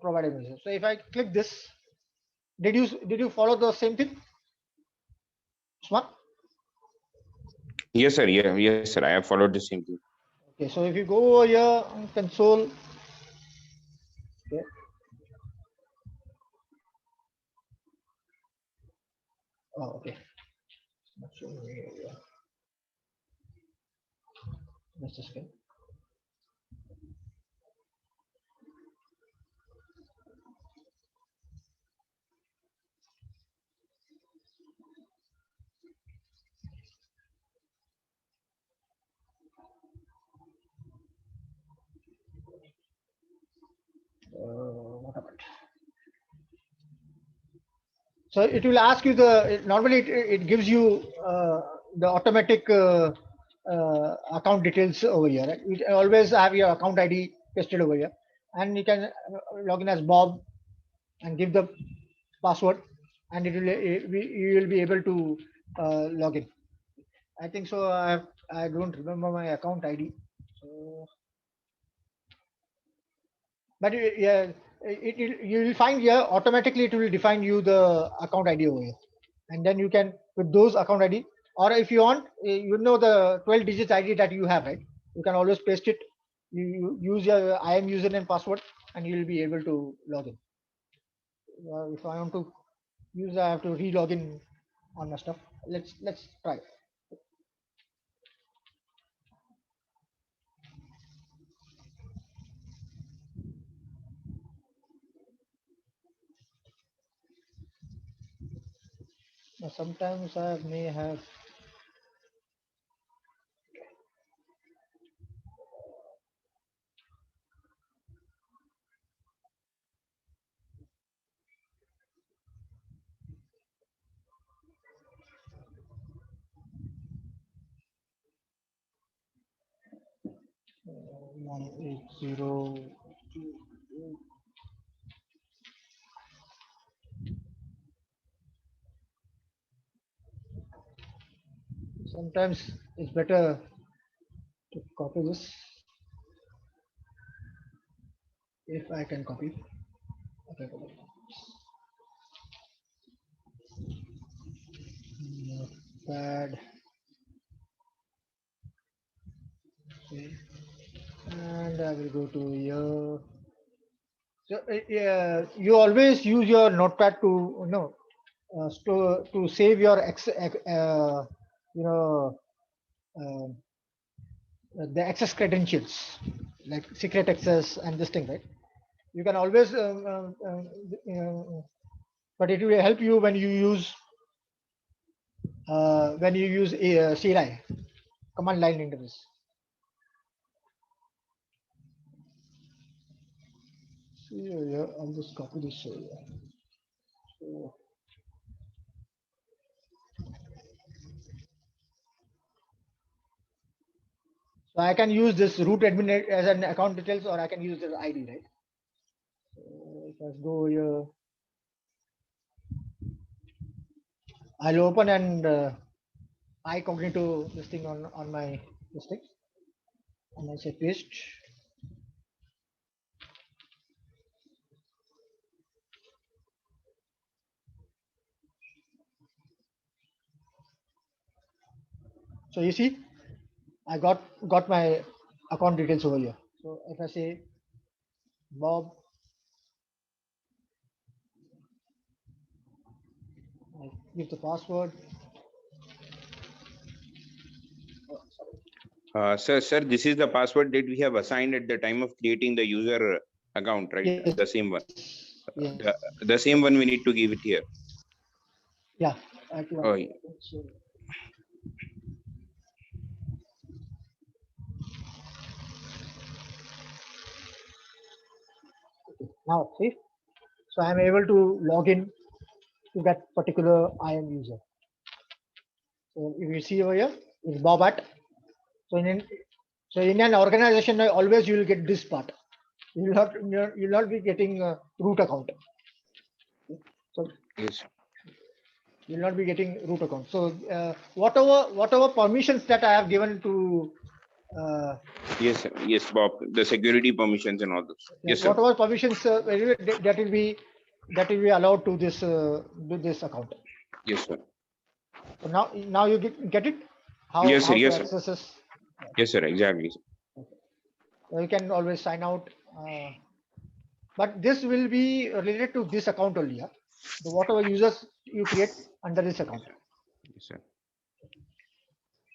provided me. So if I click this, did you follow the same thing, Smart? Yes, sir. Yeah. Yes, sir. I have followed the same thing. Okay, so if you go over here on console, okay, oh, okay, not showing me here, yeah. Just a second. What happened? So it will ask you normally it gives you the automatic account details over here. Right? You always have your account ID pasted over here, and you can log in as Bob and give the password, and you will be able to log in. I think so. I don't remember my account ID. So, but yeah, you will find here automatically it will define you the account ID over here, and then you can with those account ID, or if you want, you know the 12 digits ID that you have, right? You can always paste it. You use your IAM username password, and you will be able to log in. If I want to use, I have to re-log in on my stuff. Let's try. Now, sometimes I may have 180. Sometimes it's better to copy this if I can copy. Okay, copy. notepad. Okay. And I will go to here. So you always use your notepad to store to save your uh, the access credentials like secret access and this thing, right? You can always but it will help you when you use a CLI command line interface. Yeah, I'll just copy this. So, so I can use this root admin as an account details, or I can use the ID, right? So if I go here, I'll open and iCognito this thing on my this thing, and I say paste. So you see, I got my account details over here. So if I say Bob, I give the password. Sir, this is the password that we have assigned at the time of creating the user account, right? Yes. The same one. Yes. The same one we need to give it here. Yeah. I can- Oh, yeah. so- Now see, so I am able to log in to that particular IAM user. So if you see over here, it's Bobat. So in an organization, always you will get this part. You will not be getting a root account. So Yes. you will not be getting root account. So whatever permissions that I have given to Yes, sir. Yes, Bob. The security permissions and all those. Yes, sir. whatever permissions that will be allowed to this account. Yes, sir. So now you get it Yes, sir. how to Yes, sir. access this. Yes, sir. Exactly. Sir. So you can always sign out, but this will be related to this account only. Yeah? The whatever users you create under this account. Yes, sir.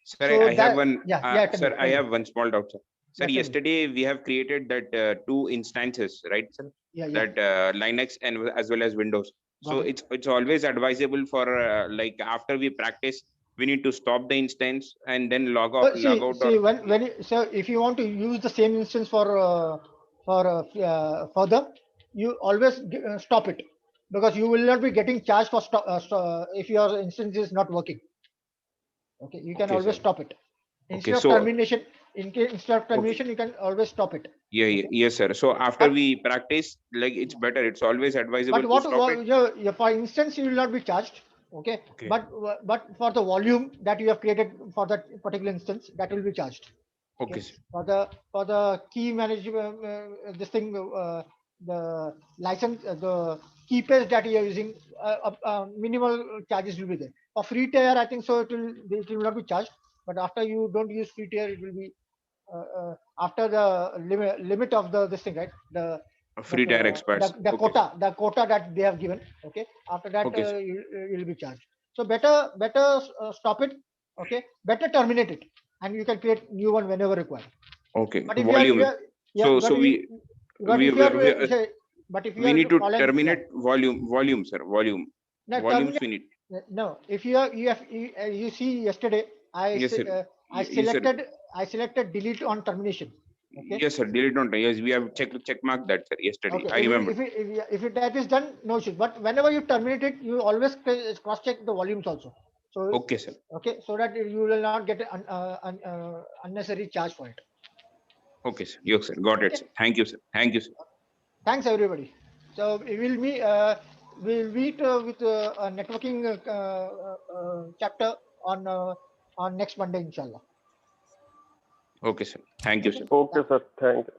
Sir, So I have that one. tell Sir, me, I tell have me. one small doubt, sir. Sir, Yeah, tell me. yesterday we have created that two instances, right, sir? Yeah. That Linux and as well as Windows. So Got it. it's always advisable for like after we practice, we need to stop the instance and then log out. But Log out see or when so if you want to use the same instance for further, you always stop it, because you will not be getting charged for if your instance is not working. Okay, you can okay, always sir. stop it Okay, instead of so termination. Instead of okay. termination, you can always stop it. Yes, sir. So after But we practice, like it's better. It's always advisable but to stop it. for instance, you will not be charged. Okay, Okay. but for the volume that you have created for that particular instance, that will be charged. Okay, sir. For the key management, this thing, the license, the key page that you are using, minimal charges will be there. For free tier, I think so it will not be charged. But after you don't use free tier, it will be after the limit of this thing, right? Free tier experts. The Okay. the quota that they have given. Okay, after that Okay, sir. you will be charged. So better stop it. Okay, better terminate it, and you can create new one whenever required. Okay. But if Volume. yeah, So but but we if you are we, but if you we are need to following, terminate volume, sir. Volumes terminate. we need. No, if you see yesterday, Yes, sir. I Yes, sir. selected delete on termination. Okay. Yes, sir. Delete not. Yes, we have check mark that, sir. Yesterday, Okay. I remember. If that is done, no issues. But whenever you terminate it, you always cross check the volumes also. So Okay, sir. okay, so that you will not get unnecessary charge for it. Okay, sir. Yes, sir. Got it, Okay. sir. Thank you, sir. Thank you, sir. Thanks everybody. So we'll meet with a networking chapter on next Monday, inshallah. Okay, sir. Thank you, Okay. sir. Okay, sir. Thank you.